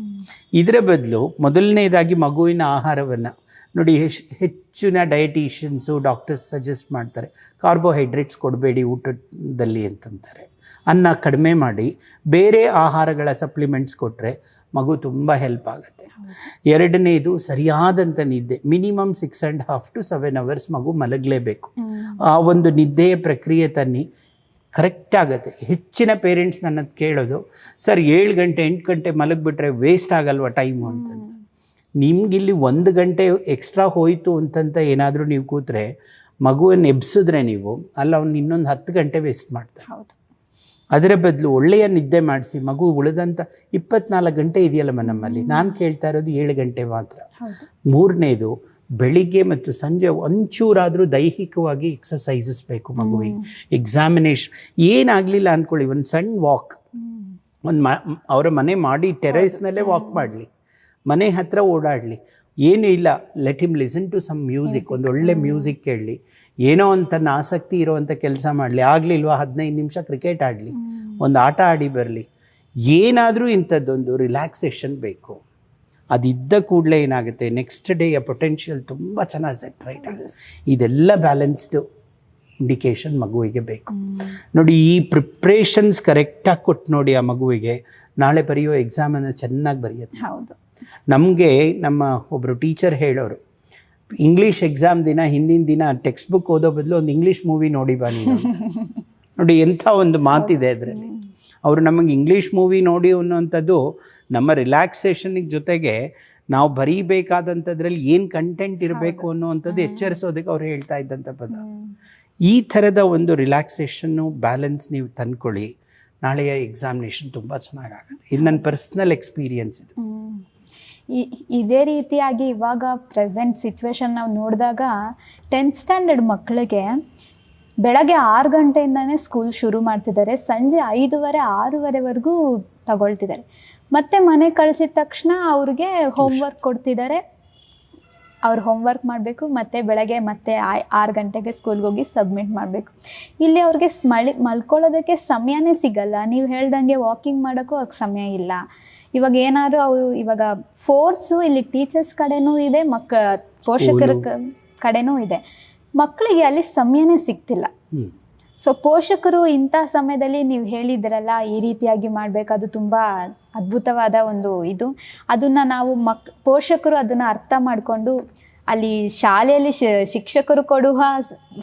ಇದರ ಬದಲು ಮೊದಲನೇದಾಗಿ ಮಗುವಿನ ಆಹಾರವನ್ನು ನೋಡಿ, ಹೆಚ್ಚಿನ ಡಯಟಿಷಿಯನ್ಸು ಡಾಕ್ಟರ್ಸ್ ಸಜೆಸ್ಟ್ ಮಾಡ್ತಾರೆ, ಕಾರ್ಬೋಹೈಡ್ರೇಟ್ಸ್ ಕೊಡಬೇಡಿ ಊಟದಲ್ಲಿ ಅಂತಂತಾರೆ. ಅನ್ನ ಕಡಿಮೆ ಮಾಡಿ ಬೇರೆ ಆಹಾರಗಳ ಸಪ್ಲಿಮೆಂಟ್ಸ್ ಕೊಟ್ಟರೆ ಮಗು ತುಂಬ ಹೆಲ್ಪ್ ಆಗುತ್ತೆ. ಎರಡನೇದು ಸರಿಯಾದಂಥ ನಿದ್ದೆ, ಮಿನಿಮಮ್ 6.5 to 7 hours ಮಗು ಮಲಗಲೇಬೇಕು. ಆ ಒಂದು ನಿದ್ದೆಯ ಪ್ರಕ್ರಿಯೆ ತನ್ನಿ ಕರೆಕ್ಟ್ ಆಗುತ್ತೆ. ಹೆಚ್ಚಿನ ಪೇರೆಂಟ್ಸ್ ನನ್ನ ಕೇಳೋದು, ಸರ್ 7 ಗಂಟೆ 8 ಗಂಟೆ ಮಲಗಿಬಿಟ್ರೆ ವೇಸ್ಟ್ ಆಗಲ್ವ ಟೈಮು ಅಂತಂದು. ನಿಮ್ಗಿಲ್ಲಿ 1 ಗಂಟೆ ಎಕ್ಸ್ಟ್ರಾ ಹೋಯಿತು ಅಂತಂತ ಏನಾದರೂ ನೀವು ಕೂತ್ರೆ ಮಗುವನ್ನು ಎಬ್ಸಿದ್ರೆ ನೀವು ಅಲ್ಲ, ಅವ್ನು ಇನ್ನೊಂದು 10 ಗಂಟೆ ವೇಸ್ಟ್ ಮಾಡ್ತಾರೆ. ಹೌದು. ಅದರ ಬದಲು ಒಳ್ಳೆಯ ನಿದ್ದೆ ಮಾಡಿಸಿ ಮಗು ಉಳಿದಂಥ 24 ಗಂಟೆ ಇದೆಯಲ್ಲಮ್ಮ ನಮ್ಮಲ್ಲಿ, ನಾನು ಕೇಳ್ತಾ ಇರೋದು 7 ಗಂಟೆ ಮಾತ್ರ. ಮೂರನೇದು ಬೆಳಿಗ್ಗೆ ಮತ್ತು ಸಂಜೆ ಒಂಚೂರಾದರೂ ದೈಹಿಕವಾಗಿ ಎಕ್ಸಸೈಸಸ್ ಬೇಕು ಮಗುವಿಗೆ. ಎಕ್ಸಾಮಿನೇಷನ್ ಏನಾಗಲಿಲ್ಲ ಅಂದ್ಕೊಳ್ಳಿ, ಒಂದು ಸಣ್ಣ ವಾಕ್, ಅವರ ಮನೆ ಮಾಡಿ ಟೆರೇಸ್ನಲ್ಲೇ ವಾಕ್ ಮಾಡಲಿ, ಮನೆ ಹತ್ರ ಓಡಾಡಲಿ, ಏನೂ ಇಲ್ಲ, let him listen to some music, ಒಂದು ಒಳ್ಳೆ ಮ್ಯೂಸಿಕ್ ಕೇಳಲಿ, ಏನೋ ಅಂತ ಆಸಕ್ತಿ ಇರೋವಂಥ ಕೆಲಸ ಮಾಡಲಿ. ಆಗಲಿಲ್ವಾ 15 ನಿಮಿಷ ಕ್ರಿಕೆಟ್ ಆಡಲಿ, ಒಂದು ಆಟ ಆಡಿ ಬರಲಿ, ಏನಾದರೂ ಇಂಥದ್ದೊಂದು ರಿಲ್ಯಾಕ್ಸೇಷನ್ ಬೇಕು. ಅದಿದ್ದ ಕೂಡಲೇ ಏನಾಗುತ್ತೆ, ನೆಕ್ಸ್ಟ್ ಡೇಯ ಪೊಟೆನ್ಷಿಯಲ್ ತುಂಬ ಚೆನ್ನಾಗಿ ಸೆಟ್ ರೈಟ್ ಆಗುತ್ತೆ. ಇದೆಲ್ಲ ಬ್ಯಾಲೆನ್ಸ್ಡು ಇಂಡಿಕೇಶನ್ ಮಗುವಿಗೆ ಬೇಕು. ನೋಡಿ, ಈ ಪ್ರಿಪ್ರೇಷನ್ಸ್ ಕರೆಕ್ಟಾಗಿ ಕೊಟ್ಟು ನೋಡಿ ಆ ಮಗುವಿಗೆ, ನಾಳೆ ಬರೆಯೋ ಎಕ್ಸಾಮನ್ನು ಚೆನ್ನಾಗಿ ಬರೆಯುತ್ತೆ. ಹೌದು. ನಮಗೆ ನಮ್ಮ ಒಬ್ಬರು ಟೀಚರ್ ಹೇಳೋರು, ಇಂಗ್ಲೀಷ್ ಎಕ್ಸಾಮ್ ದಿನ ಹಿಂದಿನ ದಿನ ಟೆಕ್ಸ್ಟ್ ಬುಕ್ ಓದೋ ಬದಲು ಒಂದು ಇಂಗ್ಲೀಷ್ ಮೂವಿ ನೋಡಿ ಬಾ ನೀನು. ನೋಡಿ ಎಂಥ ಒಂದು ಮಾತಿದೆ ಅದರಲ್ಲಿ. ಅವರು ನಮಗೆ ಇಂಗ್ಲೀಷ್ ಮೂವಿ ನೋಡಿ ಅನ್ನೋವಂಥದ್ದು ನಮ್ಮ ರಿಲ್ಯಾಕ್ಸೇಷನಿಗೆ ಜೊತೆಗೆ ನಾವು ಬರೀಬೇಕಾದಂಥದ್ರಲ್ಲಿ ಏನು ಕಂಟೆಂಟ್ ಇರಬೇಕು ಅನ್ನೋವಂಥದ್ದು ಎಚ್ಚರಿಸೋದಕ್ಕೆ ಅವ್ರು ಹೇಳ್ತಾ ಇದ್ದಂಥ ಪದ. ಈ ಥರದ ಒಂದು ರಿಲ್ಯಾಕ್ಸೇಷನ್ನು ಬ್ಯಾಲೆನ್ಸ್ ನೀವು ತಂದ್ಕೊಳ್ಳಿ, ನಾಳೆಯ ಎಕ್ಸಾಮಿನೇಷನ್ ತುಂಬ ಚೆನ್ನಾಗಾಗುತ್ತೆ. ಇದು ನನ್ನ ಪರ್ಸ್ನಲ್ ಎಕ್ಸ್ಪೀರಿಯನ್ಸ್ ಇದು. ಇದೇ ರೀತಿಯಾಗಿ ಇವಾಗ ಪ್ರೆಸೆಂಟ್ ಸಿಚುವೇಶನ್ ನಾವು ನೋಡಿದಾಗ 10th ಸ್ಟ್ಯಾಂಡರ್ಡ್ ಮಕ್ಕಳಿಗೆ ಬೆಳಗ್ಗೆ 6 ಗಂಟೆಯಿಂದನೇ ಸ್ಕೂಲ್ ಶುರು ಮಾಡ್ತಿದ್ದಾರೆ, ಸಂಜೆ 5:30 6:30ವರೆಗೂ ತಗೊಳ್ತಿದ್ದಾರೆ. ಮತ್ತು ಮನೆ ಕಳಿಸಿದ ತಕ್ಷಣ ಅವ್ರಿಗೆ ಹೋಮ್ವರ್ಕ್ ಕೊಡ್ತಿದ್ದಾರೆ, ಅವ್ರು ಹೋಮ್ವರ್ಕ್ ಮಾಡಬೇಕು, ಮತ್ತು ಬೆಳಗ್ಗೆ ಮತ್ತೆ 6 ಗಂಟೆಗೆ ಸ್ಕೂಲ್ಗೆ ಹೋಗಿ ಸಬ್ಮಿಟ್ ಮಾಡಬೇಕು. ಇಲ್ಲಿ ಅವ್ರಿಗೆ ಮಲ್ಕೊಳ್ಳೋದಕ್ಕೆ ಸಮಯನೇ ಸಿಗಲ್ಲ. ನೀವು ಹೇಳ್ದಂಗೆ ವಾಕಿಂಗ್ ಮಾಡೋಕ್ಕೂ ಅವ್ರಿಗೆ ಸಮಯ ಇಲ್ಲ. ಇವಾಗ ಏನಾದ್ರು ಅವರು ಇವಾಗ ಫೋರ್ಸು ಇಲ್ಲಿ ಟೀಚರ್ಸ್ ಕಡೆನೂ ಇದೆ, ಪೋಷಕರ ಕಡೆನೂ ಇದೆ. ಮಕ್ಕಳಿಗೆ ಅಲ್ಲಿ ಸಮಯನೇ ಸಿಗ್ತಿಲ್ಲ. ಸೊ ಪೋಷಕರು ಇಂಥ ಸಮಯದಲ್ಲಿ ನೀವು ಹೇಳಿದ್ರಲ್ಲ ಈ ರೀತಿಯಾಗಿ ಮಾಡಬೇಕು, ಅದು ತುಂಬ ಅದ್ಭುತವಾದ ಒಂದು ಇದು. ಅದನ್ನು ನಾವು ಪೋಷಕರು ಅದನ್ನು ಅರ್ಥ ಮಾಡಿಕೊಂಡು ಅಲ್ಲಿ ಶಾಲೆಯಲ್ಲಿ ಶಿಕ್ಷಕರು ಕೊಡುವ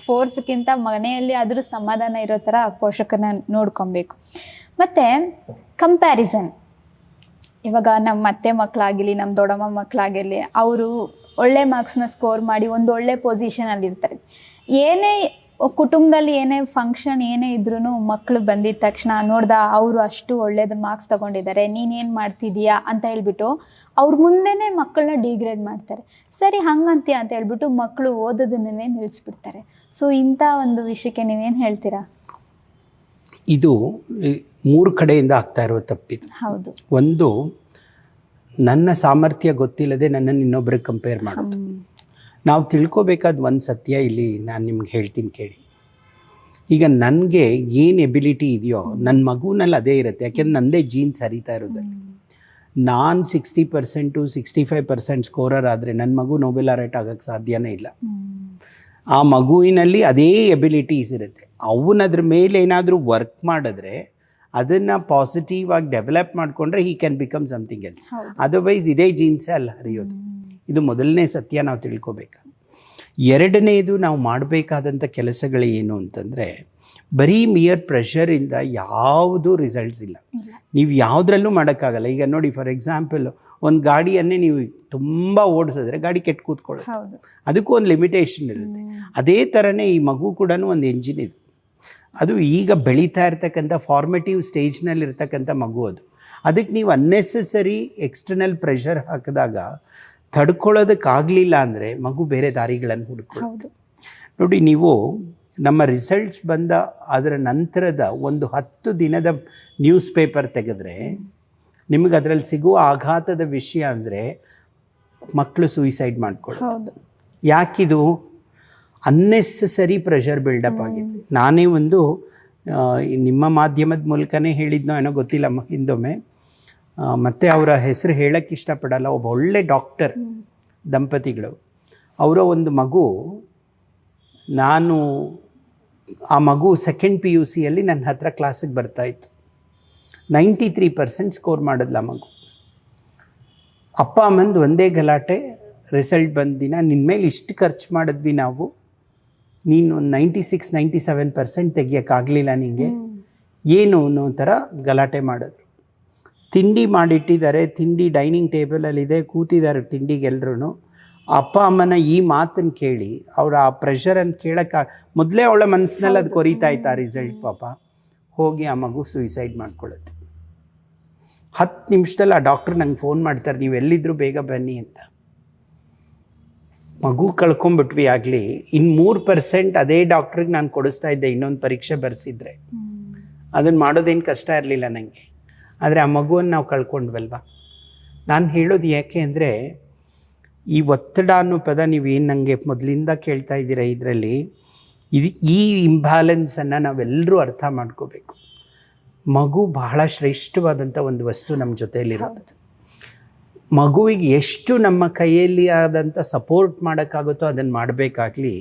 ಫೋರ್ಸ್ಗಿಂತ ಮನೆಯಲ್ಲಿ ಆದರೂ ಸಮಾಧಾನ ಇರೋ ಥರ ಪೋಷಕರನ್ನ ನೋಡ್ಕೊಬೇಕು. ಮತ್ತು ಕಂಪ್ಯಾರಿಸನ್, ಇವಾಗ ನಮ್ಮ ಅತ್ತೆ ಮಕ್ಕಳಾಗಿರಲಿ ನಮ್ಮ ದೊಡ್ಡಮ್ಮ ಮಕ್ಕಳಾಗಿರಲಿ, ಅವರು ಒಳ್ಳೆ ಮಾರ್ಕ್ಸ್ನ ಸ್ಕೋರ್ ಮಾಡಿ ಒಂದು ಒಳ್ಳೆ ಪೊಸಿಷನಲ್ಲಿ ಇರ್ತಾರೆ. ಏನೇ ಕುಟುಂಬದಲ್ಲಿ ಏನೇ ಫಂಕ್ಷನ್ ಏನೇ ಇದ್ರೂ ಮಕ್ಕಳು ಬಂದಿದ್ದ ತಕ್ಷಣ ನೋಡ್ದ ಅವರು ಅಷ್ಟು ಒಳ್ಳೇದು ಮಾರ್ಕ್ಸ್ ತೊಗೊಂಡಿದ್ದಾರೆ, ನೀನೇನು ಮಾಡ್ತಿದ್ದೀಯಾ ಅಂತ ಹೇಳ್ಬಿಟ್ಟು ಅವ್ರ ಮುಂದೆನೇ ಮಕ್ಕಳನ್ನ ಡಿಗ್ರೇಡ್ ಮಾಡ್ತಾರೆ. ಸರಿ ಹಂಗಂತೀಯ ಅಂತ ಹೇಳ್ಬಿಟ್ಟು ಮಕ್ಕಳು ಓದೋದನ್ನೇ ನಿಲ್ಲಿಸ್ಬಿಡ್ತಾರೆ. ಸೊ ಇಂಥ ಒಂದು ವಿಷಯಕ್ಕೆ ನೀವೇನು ಹೇಳ್ತೀರಾ? ಇದು 3 ಕಡೆಯಿಂದ ಆಗ್ತಾ ಇರೋ ತಪ್ಪಿದು. ಹೌದು. ಒಂದು, ನನ್ನ ಸಾಮರ್ಥ್ಯ ಗೊತ್ತಿಲ್ಲದೆ ನನ್ನನ್ನು ಇನ್ನೊಬ್ಬರಿಗೆ ಕಂಪೇರ್ ಮಾಡೋದು. ನಾವು ತಿಳ್ಕೊಬೇಕಾದ ಒಂದು ಸತ್ಯ ಇಲ್ಲಿ ನಾನು ನಿಮ್ಗೆ ಹೇಳ್ತೀನಿ ಕೇಳಿ. ಈಗ ನನಗೆ ಏನು ಎಬಿಲಿಟಿ ಇದೆಯೋ ನನ್ನ ಮಗುನಲ್ಲಿ ಅದೇ ಇರುತ್ತೆ, ಯಾಕೆಂದ್ರೆ ನನ್ನದೇ ಜೀನ್ಸ್ ಹರಿತಾ ಇರೋದಲ್ಲಿ. ನಾನು 60% 65% ಸ್ಕೋರರ್ ಆದರೆ ನನ್ನ ಮಗು ನೊಬೆಲ್ ಲಾರೆಟ್ ಆಗೋಕ್ಕೆ ಸಾಧ್ಯನೇ ಇಲ್ಲ. ಆ ಮಗುವಿನಲ್ಲಿ ಅದೇ ಎಬಿಲಿಟೀಸ್ ಇರುತ್ತೆ. ಅವನದ್ರ ಮೇಲೆ ಏನಾದರೂ ವರ್ಕ್ ಮಾಡಿದ್ರೆ, ಅದನ್ನು ಪಾಸಿಟಿವ್ ಆಗಿ ಡೆವಲಪ್ ಮಾಡಿಕೊಂಡ್ರೆ he can become something else. Otherwise ಇದೇ ಜೀನ್ಸೇ ಅಲ್ಲಿ ಹರಿಯೋದು. ಇದು ಮೊದಲನೇ ಸತ್ಯ ನಾವು ತಿಳ್ಕೊಬೇಕು. ಎರಡನೇದು, ನಾವು ಮಾಡಬೇಕಾದಂಥ ಕೆಲಸಗಳು ಏನು ಅಂತಂದರೆ, ಬರೀ ಮಿಯರ್ ಪ್ರೆಷರಿಂದ ಯಾವುದೂ ರಿಸಲ್ಟ್ಸ್ ಇಲ್ಲ. ನೀವು ಯಾವುದ್ರಲ್ಲೂ ಮಾಡೋಕ್ಕಾಗಲ್ಲ. ಈಗ ನೋಡಿ, ಫಾರ್ ಎಕ್ಸಾಂಪಲ್ ಒಂದು ಗಾಡಿಯನ್ನೇ ನೀವು ತುಂಬ ಓಡಿಸಿದ್ರೆ ಗಾಡಿ ಕೆಟ್ಟು ಕೂತ್ಕೊಳ್ಳೋದು, ಅದಕ್ಕೂ ಒಂದು ಲಿಮಿಟೇಷನ್ ಇರುತ್ತೆ. ಅದೇ ಥರನೇ ಈ ಮಗು ಕೂಡ ಒಂದು ಎಂಜಿನ್ ಇದೆ. ಅದು ಈಗ ಬೆಳೀತಾ ಇರ್ತಕ್ಕಂಥ ಫಾರ್ಮೇಟಿವ್ ಸ್ಟೇಜ್ನಲ್ಲಿರ್ತಕ್ಕಂಥ ಮಗು ಅದು. ಅದಕ್ಕೆ ನೀವು ಅನ್ನೆಸೆಸರಿ ಎಕ್ಸ್ಟರ್ನಲ್ ಪ್ರೆಷರ್ ಹಾಕಿದಾಗ ತಡ್ಕೊಳ್ಳೋದಕ್ಕಾಗಲಿಲ್ಲ ಅಂದರೆ ಮಗು ಬೇರೆ ದಾರಿಗಳನ್ನು ಹುಡುಕೊಳ್ಳೋದು. ನೋಡಿ, ನೀವು ನಮ್ಮ ರಿಸಲ್ಟ್ಸ್ ಬಂದ ಅದರ ನಂತರದ ಒಂದು 10 ದಿನದ ನ್ಯೂಸ್ ಪೇಪರ್ ತೆಗೆದ್ರೆ ನಿಮಗೆ ಅದರಲ್ಲಿ ಸಿಗುವ ಆಘಾತದ ವಿಷಯ ಅಂದರೆ ಮಕ್ಕಳು ಸೂಯಿಸೈಡ್ ಮಾಡ್ಕೊಳ್ಳೋದು. ಹೌದು. ಯಾಕಿದು ಅನ್ನೆಸೆಸರಿ ಪ್ರೆಷರ್ ಬಿಲ್ಡಪ್ ಆಗಿದೆ. ನಾನೇ ಒಂದು ನಿಮ್ಮ ಮಾಧ್ಯಮದ ಮೂಲಕನೇ ಹೇಳಿದ್ನೋ ಏನೋ ಗೊತ್ತಿಲ್ಲ ಹಿಂದೊಮ್ಮೆ, ಮತ್ತು ಅವರ ಹೆಸರು ಹೇಳೋಕ್ಕೆ ಇಷ್ಟಪಡಲ್ಲ, ಒಬ್ಬ ಒಳ್ಳೆ ಡಾಕ್ಟರ್ ದಂಪತಿಗಳು, ಅವರ ಒಂದು ಮಗು, ನಾನು ಆ ಮಗು ಸೆಕೆಂಡ್ PUCಯಲ್ಲಿ ನನ್ನ ಹತ್ರ ಕ್ಲಾಸಿಗೆ ಬರ್ತಾಯಿತ್ತು. 93% ಸ್ಕೋರ್ ಮಾಡಿದ್ಲ ಮಗು. ಅಪ್ಪ ಅಮ್ಮಂದು ಒಂದೇ ಗಲಾಟೆ, ರಿಸಲ್ಟ್ ಬಂದ ದಿನ ನಿನ್ನ ಮೇಲೆ ಇಷ್ಟು ಖರ್ಚು ಮಾಡಿದ್ವಿ ನಾವು, ನೀನು 96-97% ತೆಗಿಯೋಕ್ಕಾಗಲಿಲ್ಲ ನಿನಗೆ, ಏನು ಅನ್ನೋ ಥರ ಗಲಾಟೆ ಮಾಡಿದ್ರು. ತಿಂಡಿ ಮಾಡಿಟ್ಟಿದ್ದಾರೆ, ತಿಂಡಿ ಡೈನಿಂಗ್ ಟೇಬಲಲ್ಲಿದೆ, ಕೂತಿದ್ದಾರೆ ತಿಂಡಿಗೆಲ್ಲರೂ. ಅಪ್ಪ ಅಮ್ಮನ ಈ ಮಾತನ್ನು ಕೇಳಿ ಅವರ ಆ ಪ್ರೆಷರನ್ನು ಮೊದಲೇ ಅವಳ ಮನಸ್ಸಿನಲ್ಲಿ ಅದು ಕೊರಿತಾ ಇತ್ತು ಆ ರಿಸಲ್ಟ್. ಪಾಪ ಹೋಗಿ ಆ ಮಗು ಸೂಯಿಸೈಡ್ ಮಾಡ್ಕೊಳ್ಳುತ್ತೆ. 10 ನಿಮಿಷದಲ್ಲಿ ಆ ಡಾಕ್ಟ್ರ್ ನಂಗೆ ಫೋನ್ ಮಾಡ್ತಾರೆ, ನೀವು ಎಲ್ಲಿದ್ದರೂ ಬೇಗ ಬನ್ನಿ ಅಂತ. ಮಗು ಕಳ್ಕೊಂಬಿಟ್ವಿ ಆಗಲಿ. ಇನ್ನು 3% ಅದೇ ಡಾಕ್ಟ್ರಿಗೆ ನಾನು ಕೊಡಿಸ್ತಾ ಇದ್ದೆ ಇನ್ನೊಂದು ಪರೀಕ್ಷೆ ಬರೆಸಿದ್ರೆ. ಅದನ್ನು ಮಾಡೋದೇನು ಕಷ್ಟ ಇರಲಿಲ್ಲ ನನಗೆ. ಆದರೆ ಆ ಮಗುವನ್ನು ನಾವು ಕಳ್ಕೊಂಡ್ವಲ್ವ. ನಾನು ಹೇಳೋದು ಯಾಕೆ ಅಂದರೆ, ಈ ಒತ್ತಡ ಅನ್ನೋ ಪದ ನೀವೇನು ನನಗೆ ಮೊದಲಿಂದ ಕೇಳ್ತಾ ಇದ್ದೀರ, ಇದರಲ್ಲಿ ಈ ಇಂಬ್ಯಾಲೆನ್ಸನ್ನು ನಾವೆಲ್ಲರೂ ಅರ್ಥ ಮಾಡ್ಕೋಬೇಕು. ಮಗು ಬಹಳ ಶ್ರೇಷ್ಠವಾದಂಥ ಒಂದು ವಸ್ತು ನಮ್ಮ ಜೊತೆಯಲ್ಲಿರೋದು. ಮಗುವಿಗೆ ಎಷ್ಟು ನಮ್ಮ ಕೈಯಲ್ಲಿ ಆದಂಥ ಸಪೋರ್ಟ್ ಮಾಡೋಕ್ಕಾಗುತ್ತೋ ಅದನ್ನು ಮಾಡಬೇಕಾಗಲಿ.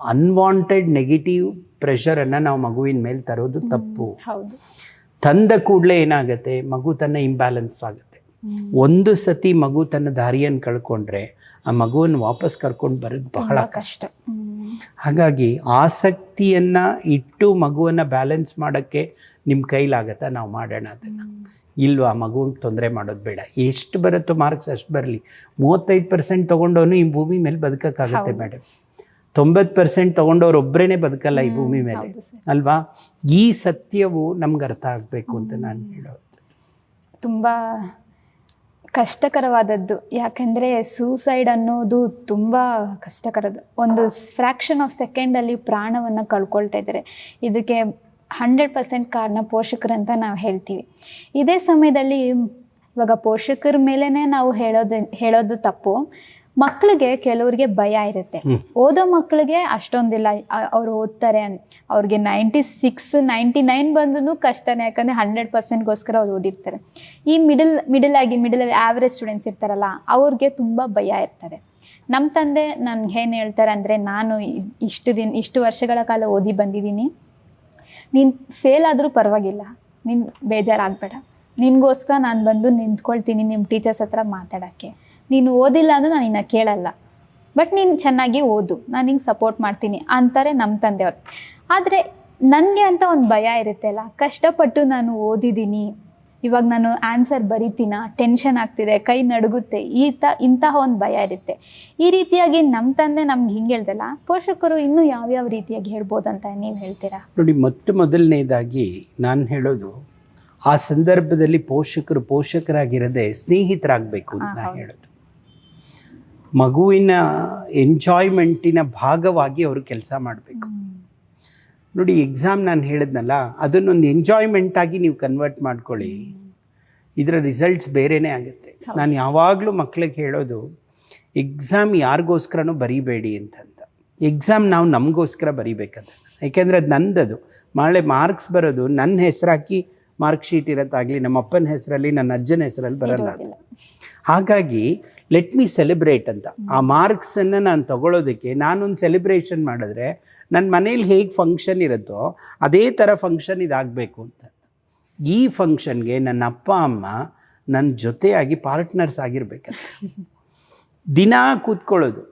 ಅನ್ವಾಂಟೆಡ್ ನೆಗೆಟಿವ್ ಪ್ರೆಷರನ್ನು ನಾವು ಮಗುವಿನ ಮೇಲೆ ತರೋದು ತಪ್ಪು. ತಂದ ಕೂಡಲೇ ಏನಾಗುತ್ತೆ, ಮಗು ತನ್ನ ಇಂಬ್ಯಾಲೆನ್ಸ್ ಆಗುತ್ತೆ. ಒಂದು ಸತಿ ಮಗು ತನ್ನ ದಾರಿಯನ್ನು ಕಳ್ಕೊಂಡ್ರೆ ಆ ಮಗುವನ್ನು ವಾಪಸ್ ಕರ್ಕೊಂಡು ಬರೋದು ಬಹಳ ಕಷ್ಟ. ಹಾಗಾಗಿ ಆಸಕ್ತಿಯನ್ನು ಇಟ್ಟು ಮಗುವನ್ನು ಬ್ಯಾಲೆನ್ಸ್ ಮಾಡೋಕ್ಕೆ ನಿಮ್ಮ ಕೈಲಾಗತ್ತಾ? ನಾವು ಮಾಡೋಣ ಅದನ್ನು. ಇಲ್ವಾ, ಮಗುವಿಗೆ ತೊಂದರೆ ಮಾಡೋದು ಬೇಡ. ಎಷ್ಟು ಬರುತ್ತೋ ಮಾರ್ಕ್ಸ್ ಅಷ್ಟು ಬರಲಿ. 35% ತೊಗೊಂಡವನು ಈ ಭೂಮಿ ಮೇಲೆ ಬದುಕೋಕ್ಕಾಗತ್ತೆ ಮೇಡಮ್. 90% ತೊಗೊಂಡವ್ರು ಒಬ್ಬರೇ ಬದುಕಲ್ಲ ಈ ಭೂಮಿ ಮೇಲೆ ಅಲ್ವಾ? ಈ ಸತ್ಯವು ನಮ್ಗೆ ಅರ್ಥ ಆಗಬೇಕು ಅಂತ ನಾನು ಹೇಳೋದು. ತುಂಬ ಕಷ್ಟಕರವಾದದ್ದು. ಯಾಕೆಂದರೆ ಸೂಸೈಡ್ ಅನ್ನೋದು ತುಂಬ ಕಷ್ಟಕರದ್ದು. ಒಂದು ಫ್ರ್ಯಾಕ್ಷನ್ ಆಫ್ ಸೆಕೆಂಡಲ್ಲಿ ಪ್ರಾಣವನ್ನು ಕಳ್ಕೊಳ್ತಾ ಇದ್ದಾರೆ. ಇದಕ್ಕೆ 100% ಕಾರಣ ಪೋಷಕರಂತ ನಾವು ಹೇಳ್ತೀವಿ. ಇದೇ ಸಮಯದಲ್ಲಿ ಇವಾಗ ಪೋಷಕರ ಮೇಲೇ ನಾವು ಹೇಳೋದು ತಪ್ಪು. ಮಕ್ಕಳಿಗೆ ಕೆಲವ್ರಿಗೆ ಭಯ ಇರುತ್ತೆ. ಓದೋ ಮಕ್ಕಳಿಗೆ ಅಷ್ಟೊಂದಿಲ್ಲ, ಅವ್ರು ಓದ್ತಾರೆ ಅವ್ರಿಗೆ 96-99 ಬಂದ್ರೂ ಕಷ್ಟನೇ. ಯಾಕಂದರೆ 100%ಗೋಸ್ಕರ ಅವ್ರು ಓದಿರ್ತಾರೆ. ಈ ಮಿಡಲ್ ಆ್ಯಾವ್ರೇಜ್ ಸ್ಟೂಡೆಂಟ್ಸ್ ಇರ್ತಾರಲ್ಲ, ಅವ್ರಿಗೆ ತುಂಬ ಭಯ ಇರ್ತದೆ. ನಮ್ಮ ತಂದೆ ನನ್ಗೆ ಏನು ಹೇಳ್ತಾರೆ ಅಂದರೆ, ನಾನು ಇಷ್ಟು ವರ್ಷಗಳ ಕಾಲ ಓದಿ ಬಂದಿದ್ದೀನಿ, ನೀನು ಫೇಲ್ ಆದರೂ ಪರವಾಗಿಲ್ಲ, ನೀನು ಬೇಜಾರಾಗಬೇಡ, ನಿನಗೋಸ್ಕರ ನಾನು ಬಂದು ನಿಂತ್ಕೊಳ್ತೀನಿ ನಿಮ್ಮ ಟೀಚರ್ಸ್ ಹತ್ರ ಮಾತಾಡೋಕ್ಕೆ. ನೀನು ಓದಿಲ್ಲ ಅಂದರೆ ನಾನು ಇನ್ನು ಕೇಳಲ್ಲ, ಬಟ್ ನೀನು ಚೆನ್ನಾಗಿ ಓದು, ನಾನು ನಿಂಗೆ ಸಪೋರ್ಟ್ ಮಾಡ್ತೀನಿ ಅಂತಾರೆ ನಮ್ಮ ತಂದೆಯವರು. ಆದರೆ ನನಗೆ ಅಂತ ಒಂದು ಭಯ ಇರುತ್ತೆ ಅಲ್ಲ, ಕಷ್ಟಪಟ್ಟು ನಾನು ಓದಿದ್ದೀನಿ, ಇವಾಗ ನಾನು ಆನ್ಸರ್ ಬರಿತೀನ, ಟೆನ್ಷನ್ ಆಗ್ತಿದೆ, ಕೈ ನಡುಗುತ್ತೆ, ಇಂತಹ ಒಂದು ಭಯ ಇರುತ್ತೆ. ಈ ರೀತಿಯಾಗಿ ನಮ್ಮ ತಂದೆ ನಮ್ಗೆ ಹಿಂಗೆ ಹೇಳ್ದಲ್ಲ, ಪೋಷಕರು ಇನ್ನೂ ಯಾವ್ಯಾವ ರೀತಿಯಾಗಿ ಹೇಳ್ಬೋದಂತ ನೀವು ಹೇಳ್ತೀರಾ? ನೋಡಿ, ಮೊದಲನೇದಾಗಿ ನಾನು ಹೇಳೋದು, ಆ ಸಂದರ್ಭದಲ್ಲಿ ಪೋಷಕರಾಗಿರದೆ ಸ್ನೇಹಿತರಾಗಬೇಕು ಅಂತ ನಾನು ಹೇಳೋದು. ಮಗುವಿನ ಎಂಜಾಯ್ಮೆಂಟಿನ ಭಾಗವಾಗಿ ಅವರು ಕೆಲಸ ಮಾಡಬೇಕು. ನೋಡಿ, ಎಕ್ಸಾಮ್ ನಾನು ಹೇಳಿದ್ನಲ್ಲ, ಅದನ್ನೊಂದು ಎಂಜಾಯ್ಮೆಂಟಾಗಿ ನೀವು ಕನ್ವರ್ಟ್ ಮಾಡ್ಕೊಳ್ಳಿ, ಇದರ ರಿಸಲ್ಟ್ಸ್ ಬೇರೆಯೇ ಆಗುತ್ತೆ. ನಾನು ಯಾವಾಗಲೂ ಮಕ್ಳಿಗೆ ಹೇಳೋದು, ಎಕ್ಸಾಮ್ ಯಾರಿಗೋಸ್ಕರನೂ ಬರೀಬೇಡಿ ಅಂತಂತ. ಎಕ್ಸಾಮ್ ನಾವು ನಮಗೋಸ್ಕರ ಬರೀಬೇಕದು. ಯಾಕೆಂದರೆ ಅದು ನಂದದು. ನಾಳೆ ಮಾರ್ಕ್ಸ್ ಬರೋದು ನನ್ನ ಹೆಸರಾಕಿ ಮಾರ್ಕ್ ಶೀಟ್ ಇರೋತ್ತಾಗಲಿ, ನಮ್ಮ ಅಪ್ಪನ ಹೆಸರಲ್ಲಿ, ನನ್ನ ಅಜ್ಜನ ಹೆಸರಲ್ಲಿ ಬರಲ್ಲ. ಹಾಗಾಗಿ ಲೆಟ್ ಮೀ ಸೆಲೆಬ್ರೇಟ್ ಅಂತ. ಆ ಮಾರ್ಕ್ಸನ್ನು ನಾನು ತಗೊಳ್ಳೋದಕ್ಕೆ ನಾನೊಂದು ಸೆಲೆಬ್ರೇಷನ್ ಮಾಡಿದ್ರೆ ನನ್ನ ಮನೇಲಿ ಹೇಗೆ ಫಂಕ್ಷನ್ ಇರುತ್ತೋ ಅದೇ ಥರ ಫಂಕ್ಷನ್ ಇದಾಗಬೇಕು ಅಂತ. ಈ ಫಂಕ್ಷನ್ಗೆ ನನ್ನ ಅಪ್ಪ ಅಮ್ಮ ನನ್ನ ಜೊತೆಯಾಗಿ ಪಾರ್ಟ್ನರ್ಸ್ ಆಗಿರ್ಬೇಕಂತ. ದಿನ ಕೂತ್ಕೊಳ್ಳೋದು.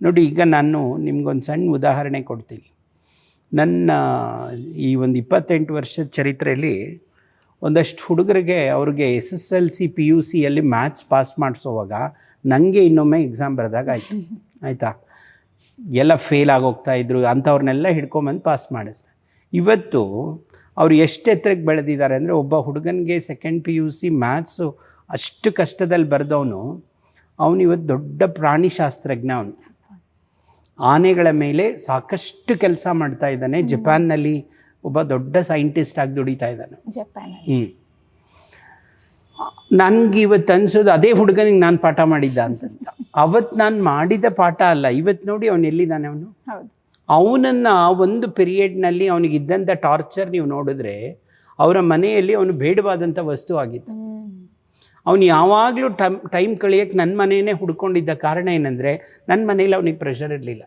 ನೋಡಿ, ಈಗ ನಾನು ನಿಮ್ಗೊಂದು ಸಣ್ಣ ಉದಾಹರಣೆ ಕೊಡ್ತೀನಿ. ನನ್ನ ಈ ಒಂದು 28 ವರ್ಷದ ಚರಿತ್ರೆಯಲ್ಲಿ ಒಂದಷ್ಟು ಹುಡುಗರಿಗೆ ಅವ್ರಿಗೆ SSLC PUCಯಲ್ಲಿ ಮ್ಯಾಥ್ಸ್ ಪಾಸ್ ಮಾಡಿಸೋವಾಗ ನನಗೆ ಇನ್ನೊಮ್ಮೆ ಎಕ್ಸಾಮ್ ಬರೆದಾಗ ಆಯಿತಾ, ಎಲ್ಲ ಫೇಲ್ ಆಗೋಗ್ತಾಯಿದ್ರು. ಅಂಥವ್ರನ್ನೆಲ್ಲ ಹಿಡ್ಕೊಂಬಂದು ಪಾಸ್ ಮಾಡಿಸ್ದೆ. ಇವತ್ತು ಅವ್ರು ಎಷ್ಟು ಎತ್ತರಕ್ಕೆ ಬೆಳೆದಿದ್ದಾರೆ ಅಂದರೆ, ಒಬ್ಬ ಹುಡುಗನಿಗೆ ಸೆಕೆಂಡ್ PUC ಮ್ಯಾಥ್ಸು ಅಷ್ಟು ಕಷ್ಟದಲ್ಲಿ ಬರೆದವನು, ಅವನು ಇವತ್ತು ದೊಡ್ಡ ಪ್ರಾಣಿಶಾಸ್ತ್ರಜ್ಞ. ಅವನು ಆನೆಗಳ ಮೇಲೆ ಸಾಕಷ್ಟು ಕೆಲಸ ಮಾಡ್ತಾ ಇದ್ದಾನೆ. ಜಪಾನ್ನಲ್ಲಿ ಒಬ್ಬ ದೊಡ್ಡ ಸೈಂಟಿಸ್ಟ್ ಆಗಿ ದುಡಿತಾ ಇದ್ದಾನೆ. ನನ್ಗೆ ಇವತ್ತು ಅನ್ಸೋದು ಅದೇ ಹುಡುಗನಿಗೆ ನಾನು ಪಾಠ ಮಾಡಿದ್ದ ಅಂತ. ಅವತ್ತು ನಾನು ಮಾಡಿದ ಪಾಠ ಅಲ್ಲ, ಇವತ್ತು ನೋಡಿ ಅವನು ಎಲ್ಲಿದ್ದಾನೆ. ಅವನನ್ನು ಒಂದು ಪೀರಿಯಡ್ನಲ್ಲಿ ಅವನಿಗಿದ್ದಂಥ ಟಾರ್ಚರ್ ನೀವು ನೋಡಿದ್ರೆ ಅವರ ಮನೆಯಲ್ಲಿ ಅವನು ಬೇಡವಾದಂಥ ವಸ್ತು ಆಗಿತ್ತು. ಅವನು ಯಾವಾಗಲೂ ಟೈಮ್ ಕಳಿಯೋಕ್ಕೆ ನನ್ನ ಮನೆಯೇ ಹುಡ್ಕೊಂಡಿದ್ದ. ಕಾರಣ ಏನಂದರೆ ನನ್ನ ಮನೇಲಿ ಅವನಿಗೆ ಪ್ರೆಷರ್ ಇರಲಿಲ್ಲ.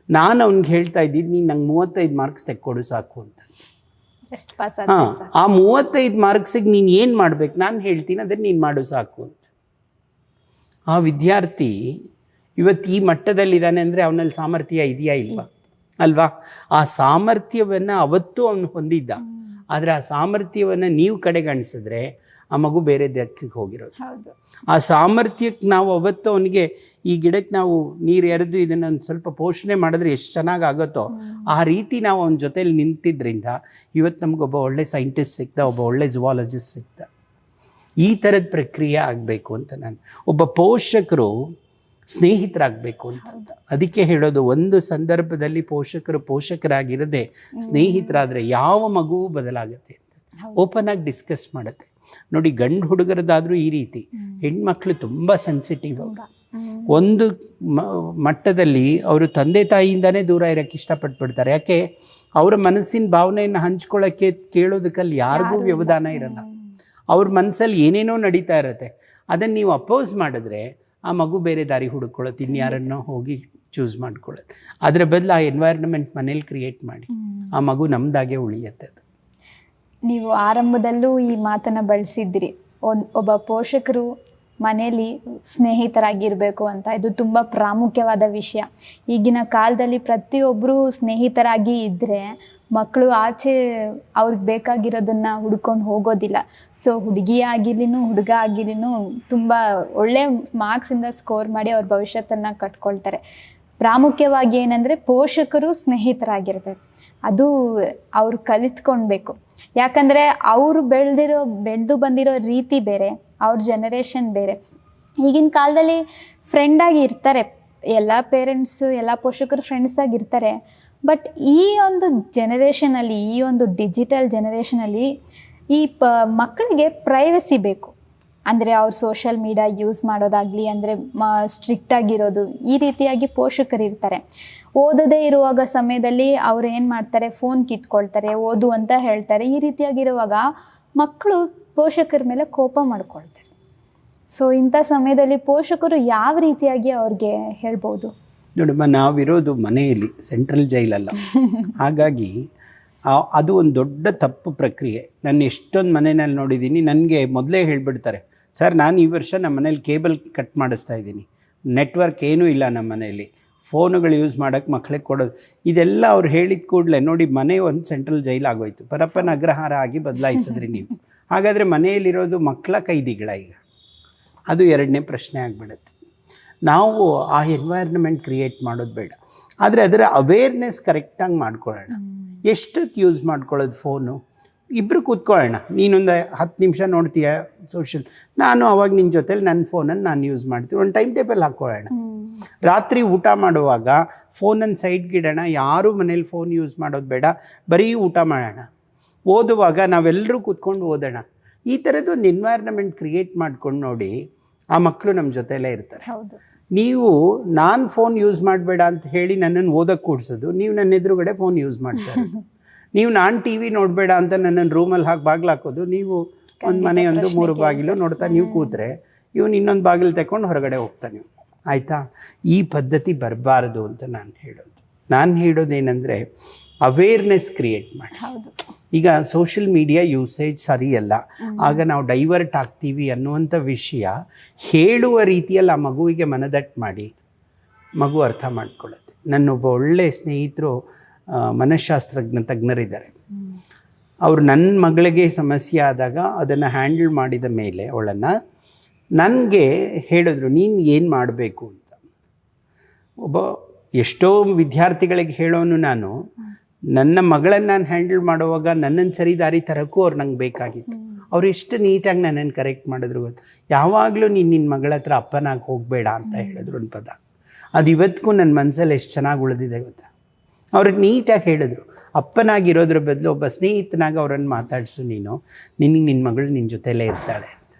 ನಾನು ಅವ್ನಿಗೆ ಹೇಳ್ತಾ ಇದ್ದಿದ್ದು, ನೀನು ನಂಗೆ 35 ಮಾರ್ಕ್ಸ್ ತೆಕ್ಕೊಡು ಸಾಕು ಅಂತ. ಹಾಂ, ಆ 35 ಮಾರ್ಕ್ಸಿಗೆ ನೀನು ಏನು ಮಾಡ್ಬೇಕು ನಾನು ಹೇಳ್ತೀನಿ, ಅದನ್ನು ನೀನು ಮಾಡು ಸಾಕು ಅಂತ. ಆ ವಿದ್ಯಾರ್ಥಿ ಇವತ್ತು ಈ ಮಟ್ಟದಲ್ಲಿದ್ದಾನೆ ಅಂದರೆ ಅವನಲ್ಲಿ ಸಾಮರ್ಥ್ಯ ಇದೆಯಾ ಇಲ್ವಾ? ಅಲ್ವಾ? ಆ ಸಾಮರ್ಥ್ಯವನ್ನು ಅವತ್ತು ಅವನು ಹೊಂದಿದ್ದ. ಆದರೆ ಆ ಸಾಮರ್ಥ್ಯವನ್ನು ನೀವು ಕಡೆಗಣಿಸಿದ್ರೆ ಆ ಮಗು ಬೇರೆ ದಿಕ್ಕಿಗೆ ಹೋಗಿರೋದು. ಆ ಸಾಮರ್ಥ್ಯಕ್ಕೆ ನಾವು ಅವತ್ತು ಅವನಿಗೆ ಈ ಗಿಡಕ್ಕೆ ನಾವು ನೀರು ಎರೆದು ಇದನ್ನು ಒಂದು ಸ್ವಲ್ಪ ಪೋಷಣೆ ಮಾಡಿದ್ರೆ ಎಷ್ಟು ಚೆನ್ನಾಗಿ ಆಗುತ್ತೋ ಆ ರೀತಿ ನಾವು ಅವನ ಜೊತೇಲಿ ನಿಂತಿದ್ದರಿಂದ ಇವತ್ತು ನಮಗೊಬ್ಬ ಒಳ್ಳೆ ಸೈಂಟಿಸ್ಟ್ ಸಿಗ್ತಾ, ಒಬ್ಬ ಒಳ್ಳೆ ಜುವಾಲಜಿಸ್ಟ್ ಸಿಗ್ತಾ. ಈ ಥರದ ಪ್ರಕ್ರಿಯೆ ಆಗಬೇಕು ಅಂತ ನಾನು. ಒಬ್ಬ ಪೋಷಕರು ಸ್ನೇಹಿತರಾಗಬೇಕು ಅಂತ ಅದಕ್ಕೆ ಹೇಳೋದು. ಒಂದು ಸಂದರ್ಭದಲ್ಲಿ ಪೋಷಕರಾಗಿರದೆ ಸ್ನೇಹಿತರಾದರೆ ಯಾವ ಮಗುವು ಬದಲಾಗುತ್ತೆ ಅಂತ ಓಪನ್ ಆಗಿ ಡಿಸ್ಕಸ್ ಮಾಡುತ್ತೆ. ನೋಡಿ, ಗಂಡು ಹುಡುಗರದಾದರೂ ಈ ರೀತಿ, ಹೆಣ್ಮಕ್ಳು ತುಂಬ ಸೆನ್ಸಿಟಿವ್. ಅವರು ಒಂದು ಮಟ್ಟದಲ್ಲಿ ಅವರು ತಂದೆ ತಾಯಿಯಿಂದನೇ ದೂರ ಇರೋಕ್ಕೆ ಇಷ್ಟಪಟ್ಬಿಡ್ತಾರೆ. ಯಾಕೆ? ಅವರ ಮನಸ್ಸಿನ ಭಾವನೆಯನ್ನು ಹಂಚ್ಕೊಳ್ಳೋಕ್ಕೆ ಕೇಳೋದಕ್ಕಲ್ಲಿ ಯಾರಿಗೂ ವ್ಯವಧಾನ ಇರಲ್ಲ. ಅವ್ರ ಮನಸ್ಸಲ್ಲಿ ಏನೇನೋ ನಡೀತಾ ಇರುತ್ತೆ. ಅದನ್ನು ನೀವು ಅಪೋಸ್ ಮಾಡಿದ್ರೆ ಆ ಮಗು ಬೇರೆ ದಾರಿ ಹುಡುಕೊಳ್ಳುತ್ತೆ, ಇನ್ಯಾರನ್ನೋ ಹೋಗಿ ಚೂಸ್ ಮಾಡ್ಕೊಳ್ಳುತ್ತೆ. ಅದರ ಬದಲು ಆ ಎನ್ವೈರ್ನ್ಮೆಂಟ್ ಮನೇಲಿ ಕ್ರಿಯೇಟ್ ಮಾಡಿ ಆ ಮಗು ನಮ್ಮದಾಗೆ ಉಳಿಯುತ್ತೆ. ಅದು ನೀವು ಆರಂಭದಲ್ಲೂ ಈ ಮಾತನ್ನು ಬಳಸಿದ್ದೀರಿ, ಒಬ್ಬ ಪೋಷಕರು ಮನೆಯಲ್ಲಿ ಸ್ನೇಹಿತರಾಗಿರಬೇಕು ಅಂತ. ಇದು ತುಂಬ ಪ್ರಾಮುಖ್ಯವಾದ ವಿಷಯ. ಈಗಿನ ಕಾಲದಲ್ಲಿ ಪ್ರತಿಯೊಬ್ಬರು ಸ್ನೇಹಿತರಾಗಿ ಇದ್ದರೆ ಮಕ್ಕಳು ಆಚೆ ಅವ್ರಿಗೆ ಬೇಕಾಗಿರೋದನ್ನು ಹುಡ್ಕೊಂಡು ಹೋಗೋದಿಲ್ಲ. ಸೊ ಹುಡುಗಿ ಆಗಿರ್ಲಿನೂ ಹುಡುಗ ಆಗಿರ್ಲಿನೂ ತುಂಬ ಒಳ್ಳೆ ಮಾರ್ಕ್ಸಿಂದ ಸ್ಕೋರ್ ಮಾಡಿ ಅವ್ರ ಭವಿಷ್ಯತ್ತನ್ನು ಕಟ್ಕೊಳ್ತಾರೆ. ಪ್ರಾಮುಖ್ಯವಾಗಿ ಏನಂದರೆ ಪೋಷಕರು ಸ್ನೇಹಿತರಾಗಿರಬೇಕು. ಅದು ಅವ್ರು ಕಲಿತ್ಕೊಳ್ಬೇಕು. ಯಾಕಂದರೆ ಅವರು ಬೆಳೆದು ಬಂದಿರೋ ರೀತಿ ಬೇರೆ, ಅವ್ರ ಜನರೇಷನ್ ಬೇರೆ. ಈಗಿನ ಕಾಲದಲ್ಲಿ ಫ್ರೆಂಡಾಗಿ ಇರ್ತಾರೆ, ಎಲ್ಲ ಪೇರೆಂಟ್ಸ್ ಎಲ್ಲ ಪೋಷಕರು ಫ್ರೆಂಡ್ಸಾಗಿ ಇರ್ತಾರೆ. ಬಟ್ ಈ ಒಂದು ಜನರೇಷನಲ್ಲಿ, ಈ ಒಂದು ಡಿಜಿಟಲ್ ಜನರೇಷನಲ್ಲಿ ಈ ಮಕ್ಕಳಿಗೆ ಪ್ರೈವಸಿ ಬೇಕು. ಅಂದರೆ ಅವ್ರು ಸೋಷಲ್ ಮೀಡಿಯಾ ಯೂಸ್ ಮಾಡೋದಾಗಲಿ, ಅಂದರೆ ಸ್ಟ್ರಿಕ್ಟಾಗಿರೋದು, ಈ ರೀತಿಯಾಗಿ ಪೋಷಕರು ಇರ್ತಾರೆ. ಓದದೇ ಇರುವಾಗ ಸಮಯದಲ್ಲಿ ಅವ್ರು ಏನು ಮಾಡ್ತಾರೆ, ಫೋನ್ ಕಿತ್ಕೊಳ್ತಾರೆ, ಓದು ಅಂತ ಹೇಳ್ತಾರೆ. ಈ ರೀತಿಯಾಗಿರುವಾಗ ಮಕ್ಕಳು ಪೋಷಕರ ಮೇಲೆ ಕೋಪ ಮಾಡ್ಕೊಳ್ತಾರೆ. ಸೊ ಇಂಥ ಸಮಯದಲ್ಲಿ ಪೋಷಕರು ಯಾವ ರೀತಿಯಾಗಿ ಅವ್ರಿಗೆ ಹೇಳ್ಬೋದು? ನೋಡಮ್ಮ, ನಾವಿರೋದು ಮನೆಯಲ್ಲಿ, ಸೆಂಟ್ರಲ್ ಜೈಲಲ್ಲ. ಹಾಗಾಗಿ ಅದು ಒಂದು ದೊಡ್ಡ ತಪ್ಪು ಪ್ರಕ್ರಿಯೆ. ನಾನು ಎಷ್ಟೊಂದು ಮನೆಯಲ್ಲಿ ನೋಡಿದ್ದೀನಿ. ನನಗೆ ಮೊದಲೇ ಹೇಳಿಬಿಡ್ತಾರೆ, ಸರ್ ನಾನು ಈ ವರ್ಷ ನಮ್ಮ ಮನೇಲಿ ಕೇಬಲ್ ಕಟ್ ಮಾಡಿಸ್ತಾ ಇದ್ದೀನಿ, ನೆಟ್ವರ್ಕ್ ಏನೂ ಇಲ್ಲ ನಮ್ಮ ಮನೆಯಲ್ಲಿ, ಫೋನುಗಳು ಯೂಸ್ ಮಾಡೋಕ್ಕೆ ಮಕ್ಕಳಿಗೆ ಕೊಡೋದು. ಇದೆಲ್ಲ ಅವ್ರು ಹೇಳಿದ ಕೂಡಲೇ ನೋಡಿ, ಮನೆ ಒಂದು ಸೆಂಟ್ರಲ್ ಜೈಲ್ ಆಗೋಯ್ತು. ಪರಪ್ಪನ ಅಗ್ರಹಾರ ಆಗಿ ಬದಲಾಯಿಸಿದ್ರಿ ನೀವು. ಹಾಗಾದರೆ ಮನೆಯಲ್ಲಿರೋದು ಮಕ್ಕಳ ಕೈದಿಗಳ ಈಗ? ಅದು ಎರಡನೇ ಪ್ರಶ್ನೆ ಆಗಿಬಿಡುತ್ತೆ. ನಾವು ಆ ಎನ್ವೈರ್ನ್ಮೆಂಟ್ ಕ್ರಿಯೇಟ್ ಮಾಡೋದು ಬೇಡ. ಆದರೆ ಅದರ ಅವೇರ್ನೆಸ್ ಕರೆಕ್ಟಾಗಿ ಮಾಡ್ಕೊಳ್ಳೋಣ. ಎಷ್ಟೊತ್ತು ಯೂಸ್ ಮಾಡ್ಕೊಳ್ಳೋದು ಫೋನು? ಇಬ್ಬರು ಕೂತ್ಕೊಳ್ಳೋಣ, ನೀನೊಂದು 10 ನಿಮಿಷ ನೋಡ್ತೀಯ ಸೋಷಿಯಲ್, ನಾನು ಅವಾಗ ನಿನ್ನ ಜೊತೆಲಿ ನನ್ನ ಫೋನನ್ನು ನಾನು ಯೂಸ್ ಮಾಡ್ತೀವಿ. ಒಂದು ಟೈಮ್ ಟೇಬಲ್ ಹಾಕ್ಕೊಳ್ಳೋಣ. ರಾತ್ರಿ ಊಟ ಮಾಡುವಾಗ ಫೋನನ್ನು ಸೈಡ್ಗಿಡೋಣ. ಯಾರೂ ಮನೇಲಿ ಫೋನ್ ಯೂಸ್ ಮಾಡೋದು ಬೇಡ, ಬರೀ ಊಟ ಮಾಡೋಣ. ಓದುವಾಗ ನಾವೆಲ್ಲರೂ ಕೂತ್ಕೊಂಡು ಓದೋಣ. ಈ ಥರದ್ದು ಒಂದು ಎನ್ವೈರ್ನ್ಮೆಂಟ್ ಕ್ರಿಯೇಟ್ ಮಾಡ್ಕೊಂಡು ನೋಡಿ, ಆ ಮಕ್ಕಳು ನಮ್ಮ ಜೊತೆಲೇ ಇರ್ತಾರೆ. ನೀವು ನಾನು ಫೋನ್ ಯೂಸ್ ಮಾಡಬೇಡ ಅಂತ ಹೇಳಿ ನನ್ನನ್ನು ಓದಕ್ಕೆ ಕೂಡ್ಸೋದು, ನೀವು ನನ್ನ ಎದುರುಗಡೆ ಫೋನ್ ಯೂಸ್ ಮಾಡ್ತಾರೆ. ನೀವು ನಾನು ಟಿ ವಿ ನೋಡಬೇಡ ಅಂತ ನನ್ನನ್ನು ರೂಮಲ್ಲಿ ಬಾಗಿಲು ಹಾಕೋದು, ನೀವು ಒಂದು ಮನೆಯೊಂದು 3 ಬಾಗಿಲು ನೋಡ್ತಾ ನೀವು ಕೂತ್ರೆ ಇವನು ಇನ್ನೊಂದು ಬಾಗಿಲು ತಗೊಂಡು ಹೊರಗಡೆ ಹೋಗ್ತಾನೆ. ಆಯಿತಾ? ಈ ಪದ್ಧತಿ ಬರಬಾರ್ದು ಅಂತ ನಾನು ಹೇಳೋದೇನೆಂದರೆ ಅವೇರ್ನೆಸ್ ಕ್ರಿಯೇಟ್ ಮಾಡಿ. ಈಗ ಸೋಷಿಯಲ್ ಮೀಡಿಯಾ ಯೂಸೇಜ್ ಸರಿಯಲ್ಲ, ಆಗ ನಾವು ಡೈವರ್ಟ್ ಆಗ್ತೀವಿ ಅನ್ನುವಂಥ ವಿಷಯ ಹೇಳುವ ರೀತಿಯಲ್ಲಿ ಆ ಮಗುವಿಗೆ ಮನದಟ್ಟು ಮಾಡಿ ಮಗು ಅರ್ಥ ಮಾಡ್ಕೊಳ್ಳುತ್ತೆ. ನನ್ನೊಬ್ಬ ಒಳ್ಳೆಯ ಸ್ನೇಹಿತರು ತಜ್ಞರಿದ್ದಾರೆ. ಅವರು ನನ್ನ ಮಗಳಿಗೆ ಸಮಸ್ಯೆ ಆದಾಗ ಅದನ್ನು ಹ್ಯಾಂಡಲ್ ಮಾಡಿದ ಮೇಲೆ ಅವಳನ್ನು ನನಗೆ ಹೇಳಿದ್ರು, ನೀನು ಏನು ಮಾಡಬೇಕು ಅಂತ. ಎಷ್ಟೋ ವಿದ್ಯಾರ್ಥಿಗಳಿಗೆ ಹೇಳೋನು ನಾನು, ನನ್ನ ಮಗಳನ್ನು ನಾನು ಹ್ಯಾಂಡಲ್ ಮಾಡುವಾಗ ನನ್ನನ್ನು ಸರಿ ದಾರಿ ತರೋಕ್ಕೂ ಅವ್ರು ನಂಗೆ ಬೇಕಾಗಿತ್ತು. ಅವ್ರು ಎಷ್ಟು ನೀಟಾಗಿ ನನ್ನನ್ನು ಕರೆಕ್ಟ್ ಮಾಡಿದ್ರು ಗೊತ್ತು. ಯಾವಾಗಲೂ ನಿನ್ನ ಮಗಳ ಹತ್ರ ಅಪ್ಪನಾಗಿ ಹೋಗಬೇಡ ಅಂತ ಹೇಳಿದ್ರು ಒಂದು ಪದ. ಅದು ಇವತ್ತಿಗೂ ನನ್ನ ಮನಸ್ಸಲ್ಲಿ ಎಷ್ಟು ಚೆನ್ನಾಗಿ ಉಳಿದಿದೆ ಗೊತ್ತಾ. ಅವ್ರಿಗೆ ನೀಟಾಗಿ ಹೇಳಿದ್ರು, ಅಪ್ಪನಾಗಿರೋದ್ರ ಬದಲು ಒಬ್ಬ ಸ್ನೇಹಿತನಾಗಿ ಅವರನ್ನು ಮಾತಾಡಿಸು, ನಿನಗೆ ನಿನ್ನ ಮಗಳು ನಿನ್ನ ಜೊತೆಲೇ ಇರ್ತಾಳೆ ಅಂತ.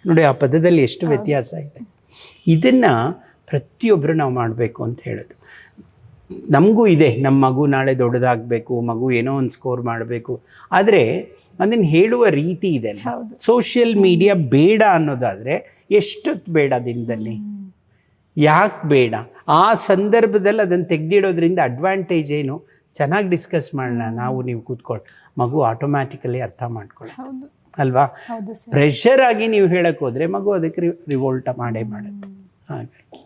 ನೋಡಿ ಆ ಪದದಲ್ಲಿ ಎಷ್ಟು ವ್ಯತ್ಯಾಸ ಇದೆ. ಇದನ್ನು ಪ್ರತಿಯೊಬ್ಬರು ನಾವು ಮಾಡಬೇಕು ಅಂತ ಹೇಳೋದು. ನಮಗೂ ಇದೆ, ನಮ್ಮ ಮಗು ನಾಳೆ ದೊಡ್ಡದಾಗಬೇಕು, ಮಗು ಏನೋ ಒಂದು ಸ್ಕೋರ್ ಮಾಡಬೇಕು, ಆದರೆ ಅದನ್ನು ಹೇಳುವ ರೀತಿ ಇದೆ. ಸೋಷಿಯಲ್ ಮೀಡಿಯಾ ಬೇಡ ಅನ್ನೋದಾದರೆ ಎಷ್ಟೊತ್ತು ಬೇಡ ದಿನದಲ್ಲಿ, ಯಾಕೆ ಬೇಡ, ಆ ಸಂದರ್ಭದಲ್ಲಿ ಅದನ್ನು ತೆಗೆದಿಡೋದ್ರಿಂದ ಅಡ್ವಾಂಟೇಜ್ ಏನು, ಚೆನ್ನಾಗಿ ಡಿಸ್ಕಸ್ ಮಾಡೋಣ ನಾವು ನೀವು ಕೂತ್ಕೊಂಡು, ಮಗು ಆಟೋಮ್ಯಾಟಿಕಲಿ ಅರ್ಥ ಮಾಡ್ಕೊಳ್ಳಿ ಅಲ್ವಾ. ಪ್ರೆಷರ್ ಆಗಿ ನೀವು ಹೇಳಕ್ಕೆ ಹೋದರೆ ಮಗು ಅದಕ್ಕೆ ರಿವೋಲ್ಟ ಮಾಡೇ ಮಾಡುತ್ತೆ. ಹಾಗಾಗಿ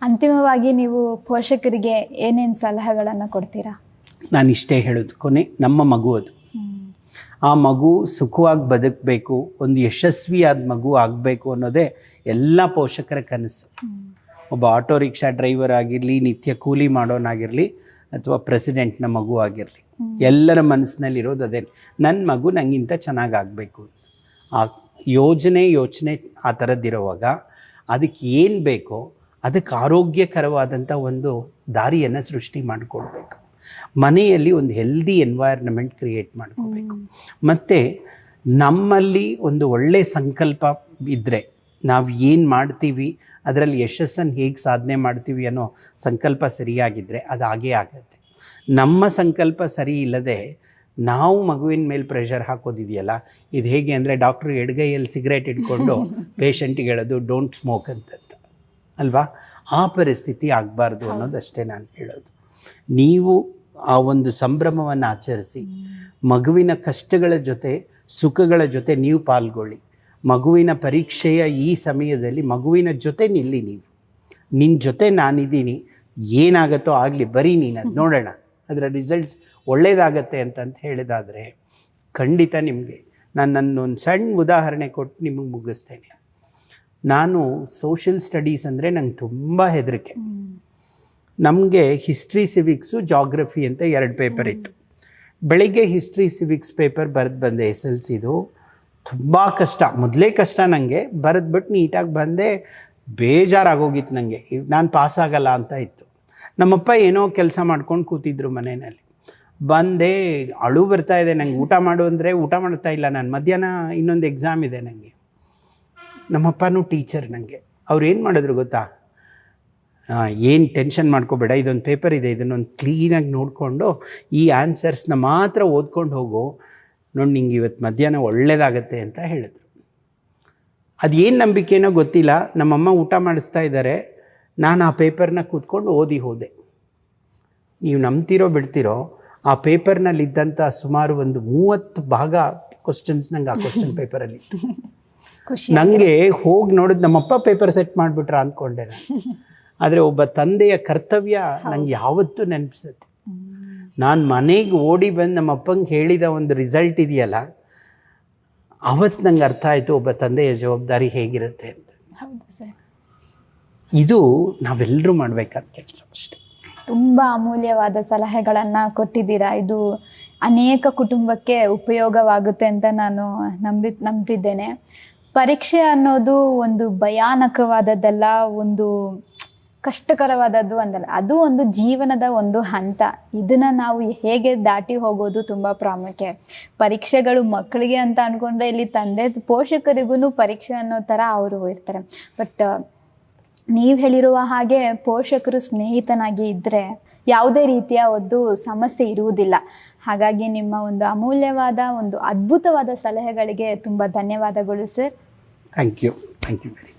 ಅಂತಿಮವಾಗಿ ನೀವು ಪೋಷಕರಿಗೆ ಏನೇನು ಸಲಹೆಗಳನ್ನು ಕೊಡ್ತೀರಾ? ನಾನು ಇಷ್ಟೇ ಹೇಳೋದು, ಕೊನೆ ನಮ್ಮ ಮಗು ಅದು. ಆ ಮಗು ಸುಖವಾಗಿ ಬದುಕಬೇಕು, ಒಂದು ಯಶಸ್ವಿಯಾದ ಮಗು ಆಗಬೇಕು ಅನ್ನೋದೇ ಎಲ್ಲ ಪೋಷಕರ ಕನಸು. ಒಬ್ಬ ಆಟೋ ರಿಕ್ಷಾ ಡ್ರೈವರ್ ಆಗಿರಲಿ, ನಿತ್ಯ ಕೂಲಿ ಮಾಡೋನಾಗಿರಲಿ, ಅಥವಾ ಪ್ರೆಸಿಡೆಂಟ್ನ ಮಗು ಆಗಿರಲಿ, ಎಲ್ಲರ ಮನಸ್ಸಿನಲ್ಲಿರೋದು ಅದೇ, ನನ್ನ ಮಗು ನನಗಿಂತ ಚೆನ್ನಾಗಾಗಬೇಕು. ಆ ಯೋಚನೆ ಆ ಥರದ್ದಿರುವಾಗ ಅದಕ್ಕೆ ಏನು ಬೇಕೋ ಅದಕ್ಕೆ ಆರೋಗ್ಯಕರವಾದಂಥ ಒಂದು ದಾರಿಯನ್ನು ಸೃಷ್ಟಿ ಮಾಡಿಕೊಡ್ಬೇಕು. ಮನೆಯಲ್ಲಿ ಒಂದು ಹೆಲ್ದಿ ಎನ್ವೈರ್ನಮೆಂಟ್ ಕ್ರಿಯೇಟ್ ಮಾಡ್ಕೋಬೇಕು. ಮತ್ತು ನಮ್ಮಲ್ಲಿ ಒಂದು ಒಳ್ಳೆಯ ಸಂಕಲ್ಪ ಇದ್ದರೆ, ನಾವು ಏನು ಮಾಡ್ತೀವಿ ಅದರಲ್ಲಿ ಯಶಸ್ಸನ್ನು ಹೇಗೆ ಸಾಧನೆ ಮಾಡ್ತೀವಿ ಅನ್ನೋ ಸಂಕಲ್ಪ ಸರಿಯಾಗಿದ್ದರೆ ಅದು ಹಾಗೇ ಆಗುತ್ತೆ. ನಮ್ಮ ಸಂಕಲ್ಪ ಸರಿ ಇಲ್ಲದೆ ನಾವು ಮಗುವಿನ ಮೇಲೆ ಪ್ರೆಷರ್ ಹಾಕೋದಿದೆಯಲ್ಲ, ಇದು ಹೇಗೆ ಅಂದರೆ ಡಾಕ್ಟ್ರು ಎಡಗೈಯಲ್ಲಿ ಸಿಗರೇಟ್ ಇಟ್ಕೊಂಡು ಪೇಷಂಟಿಗೆ ಹೇಳೋದು ಡೋಂಟ್ ಸ್ಮೋಕ್ ಅಂತ ಅಲ್ವಾ. ಆ ಪರಿಸ್ಥಿತಿ ಆಗಬಾರ್ದು ಅನ್ನೋದಷ್ಟೇ ನಾನು ಹೇಳೋದು. ನೀವು ಆ ಒಂದು ಸಂಭ್ರಮವನ್ನು ಆಚರಿಸಿ, ಮಗುವಿನ ಕಷ್ಟಗಳ ಜೊತೆ ಸುಖಗಳ ಜೊತೆ ನೀವು ಪಾಲ್ಗೊಳ್ಳಿ. ಮಗುವಿನ ಪರೀಕ್ಷೆಯ ಈ ಸಮಯದಲ್ಲಿ ಮಗುವಿನ ಜೊತೆ ನಿಲ್ಲಿ. ನಿನ್ನ ಜೊತೆ ನಾನಿದ್ದೀನಿ, ಏನಾಗುತ್ತೋ ಆಗಲಿ, ಬರೀ ನೀನು ಅದು ನೋಡೋಣ, ಅದರ ರಿಸಲ್ಟ್ಸ್ ಒಳ್ಳೆಯದಾಗತ್ತೆ ಅಂತಂತ ಹೇಳಿದಾದರೆ ಖಂಡಿತ ನಿಮಗೆ ನನ್ನೊಂದು ಸಣ್ಣ ಉದಾಹರಣೆ ಕೊಟ್ಟು ನಿಮಗೆ ಮುಗಿಸ್ತೇನೆ. ನಾನು ಸೋಷಿಯಲ್ ಸ್ಟಡೀಸ್ ಅಂದರೆ ನಂಗೆ ತುಂಬ ಹೆದರಿಕೆ. ನಮಗೆ ಹಿಸ್ಟ್ರಿ ಸಿವಿಕ್ಸು ಜಾಗ್ರಫಿ ಅಂತ 2 ಪೇಪರ್ ಇತ್ತು. ಬೆಳಿಗ್ಗೆ ಹಿಸ್ಟ್ರಿ ಸಿವಿಕ್ಸ್ ಪೇಪರ್ ಬರೆದು ಬಂದೆ. SLCದು ತುಂಬ ಕಷ್ಟ, ಮೊದಲೇ ಕಷ್ಟ ನನಗೆ. ಬರೆದ್ಬಿಟ್ಟು ನೀಟಾಗಿ ಬಂದೆ, ಬೇಜಾರಾಗೋಗಿತ್ತು ನನಗೆ, ನಾನು ಪಾಸಾಗಲ್ಲ ಅಂತ ಇತ್ತು. ನಮ್ಮಪ್ಪ ಏನೋ ಕೆಲಸ ಮಾಡ್ಕೊಂಡು ಕೂತಿದ್ರು ಮನೆಯಲ್ಲಿ. ಬಂದೆ, ಅಳು ಬರ್ತಾ ಇದೆ ನನಗೆ, ಊಟ ಮಾಡು ಅಂದರೆ ಊಟ ಮಾಡ್ತಾ ಇಲ್ಲ ನಾನು. ಮಧ್ಯಾಹ್ನ ಇನ್ನೊಂದು ಎಕ್ಸಾಮ್ ಇದೆ ನನಗೆ. ನಮ್ಮಪ್ಪನೂ ಟೀಚರ್ ನನಗೆ. ಅವ್ರು ಏನು ಮಾಡಿದ್ರು ಗೊತ್ತಾ, ಏನು ಟೆನ್ಷನ್ ಮಾಡ್ಕೋಬೇಡ, ಇದೊಂದು ಪೇಪರ್ ಇದೆ, ಇದನ್ನೊಂದು ಕ್ಲೀನಾಗಿ ನೋಡಿಕೊಂಡು ಈ ಆನ್ಸರ್ಸ್ನ ಮಾತ್ರ ಓದ್ಕೊಂಡು ಹೋಗು, ನೋಡಿ ನಿಂಗೆ ಇವತ್ತು ಮಧ್ಯಾಹ್ನ ಒಳ್ಳೆಯದಾಗತ್ತೆ ಅಂತ ಹೇಳಿದ್ರು. ಅದೇನು ನಂಬಿಕೆನೋ ಗೊತ್ತಿಲ್ಲ, ನಮ್ಮಮ್ಮ ಊಟ ಮಾಡಿಸ್ತಾ ಇದ್ದಾರೆ, ನಾನು ಆ ಪೇಪರ್ನ ಕೂತ್ಕೊಂಡು ಓದಿ ಹೋದೆ. ನೀವು ನಂಬ್ತಿರೋ ಬಿಡ್ತಿರೋ, ಆ ಪೇಪರ್ನಲ್ಲಿದ್ದಂಥ ಸುಮಾರು ಒಂದು 30 ಭಾಗ ಕ್ವಶನ್ಸ್ ನಂಗೆ ಆ ಕ್ವಶನ್ ಪೇಪರಲ್ಲಿತ್ತು. ನನಗೆ ಹೋಗಿ ನೋಡಿದ್ ನಮ್ಮಪ್ಪ ಪೇಪರ್ ಸೆಟ್ ಮಾಡಿಬಿಟ್ರ ಅಂದ್ಕೊಂಡೆ ನಾನು. ಆದರೆ ಒಬ್ಬ ತಂದೆಯ ಕರ್ತವ್ಯ ನಂಗೆ ಯಾವತ್ತೂ ನೆನಪಿಸುತ್ತೆ. ನಾನು ಮನೆಗೆ ಓಡಿ ಬಂದು ನಮ್ಮಪ್ಪಂಗೆ ಹೇಳಿದ ಒಂದು ರಿಸಲ್ಟ್ ಇದೆಯಲ್ಲ, ಅವತ್ತು ನಂಗೆ ಅರ್ಥ ಆಯಿತು ಒಬ್ಬ ತಂದೆಯ ಜವಾಬ್ದಾರಿ ಹೇಗಿರುತ್ತೆ ಅಂತ. ಹೌದು ಸರ್, ಇದು ನಾವೆಲ್ಲರೂ ಮಾಡಬೇಕಾದ ಕೆಲಸ ಅಷ್ಟೇ. ತುಂಬ ಅಮೂಲ್ಯವಾದ ಸಲಹೆಗಳನ್ನು ಕೊಟ್ಟಿದ್ದೀರಾ. ಇದು ಅನೇಕ ಕುಟುಂಬಕ್ಕೆ ಉಪಯೋಗವಾಗುತ್ತೆ ಅಂತ ನಾನು ನಂಬ್ತಿದ್ದೇನೆ. ಪರೀಕ್ಷೆ ಅನ್ನೋದು ಒಂದು ಭಯಾನಕವಾದದ್ದಲ್ಲ, ಒಂದು ಕಷ್ಟಕರವಾದದ್ದು ಅಂದಲ್ಲ, ಅದು ಒಂದು ಜೀವನದ ಒಂದು ಹಂತ. ಇದನ್ನು ನಾವು ಹೇಗೆ ದಾಟಿ ಹೋಗೋದು ತುಂಬ ಪ್ರಾಮುಖ್ಯ. ಪರೀಕ್ಷೆಗಳು ಮಕ್ಕಳಿಗೆ ಅಂತ ಅಂದ್ಕೊಂಡ್ರೆ ಇಲ್ಲಿ ಪೋಷಕರಿಗೂ ಪರೀಕ್ಷೆ ಅನ್ನೋ ಥರ ಅವರು ಇರ್ತಾರೆ. ಬಟ್ ನೀವು ಹೇಳಿರುವ ಹಾಗೆ ಪೋಷಕರು ಸ್ನೇಹಿತನಾಗಿ ಇದ್ದರೆ ಯಾವುದೇ ರೀತಿಯ ಒಂದು ಸಮಸ್ಯೆ ಇರುವುದಿಲ್ಲ. ಹಾಗಾಗಿ ನಿಮ್ಮ ಒಂದು ಅಮೂಲ್ಯವಾದ ಒಂದು ಅದ್ಭುತವಾದ ಸಲಹೆಗಳಿಗೆ ತುಂಬ ಧನ್ಯವಾದಗಳು sir. Thank you very much.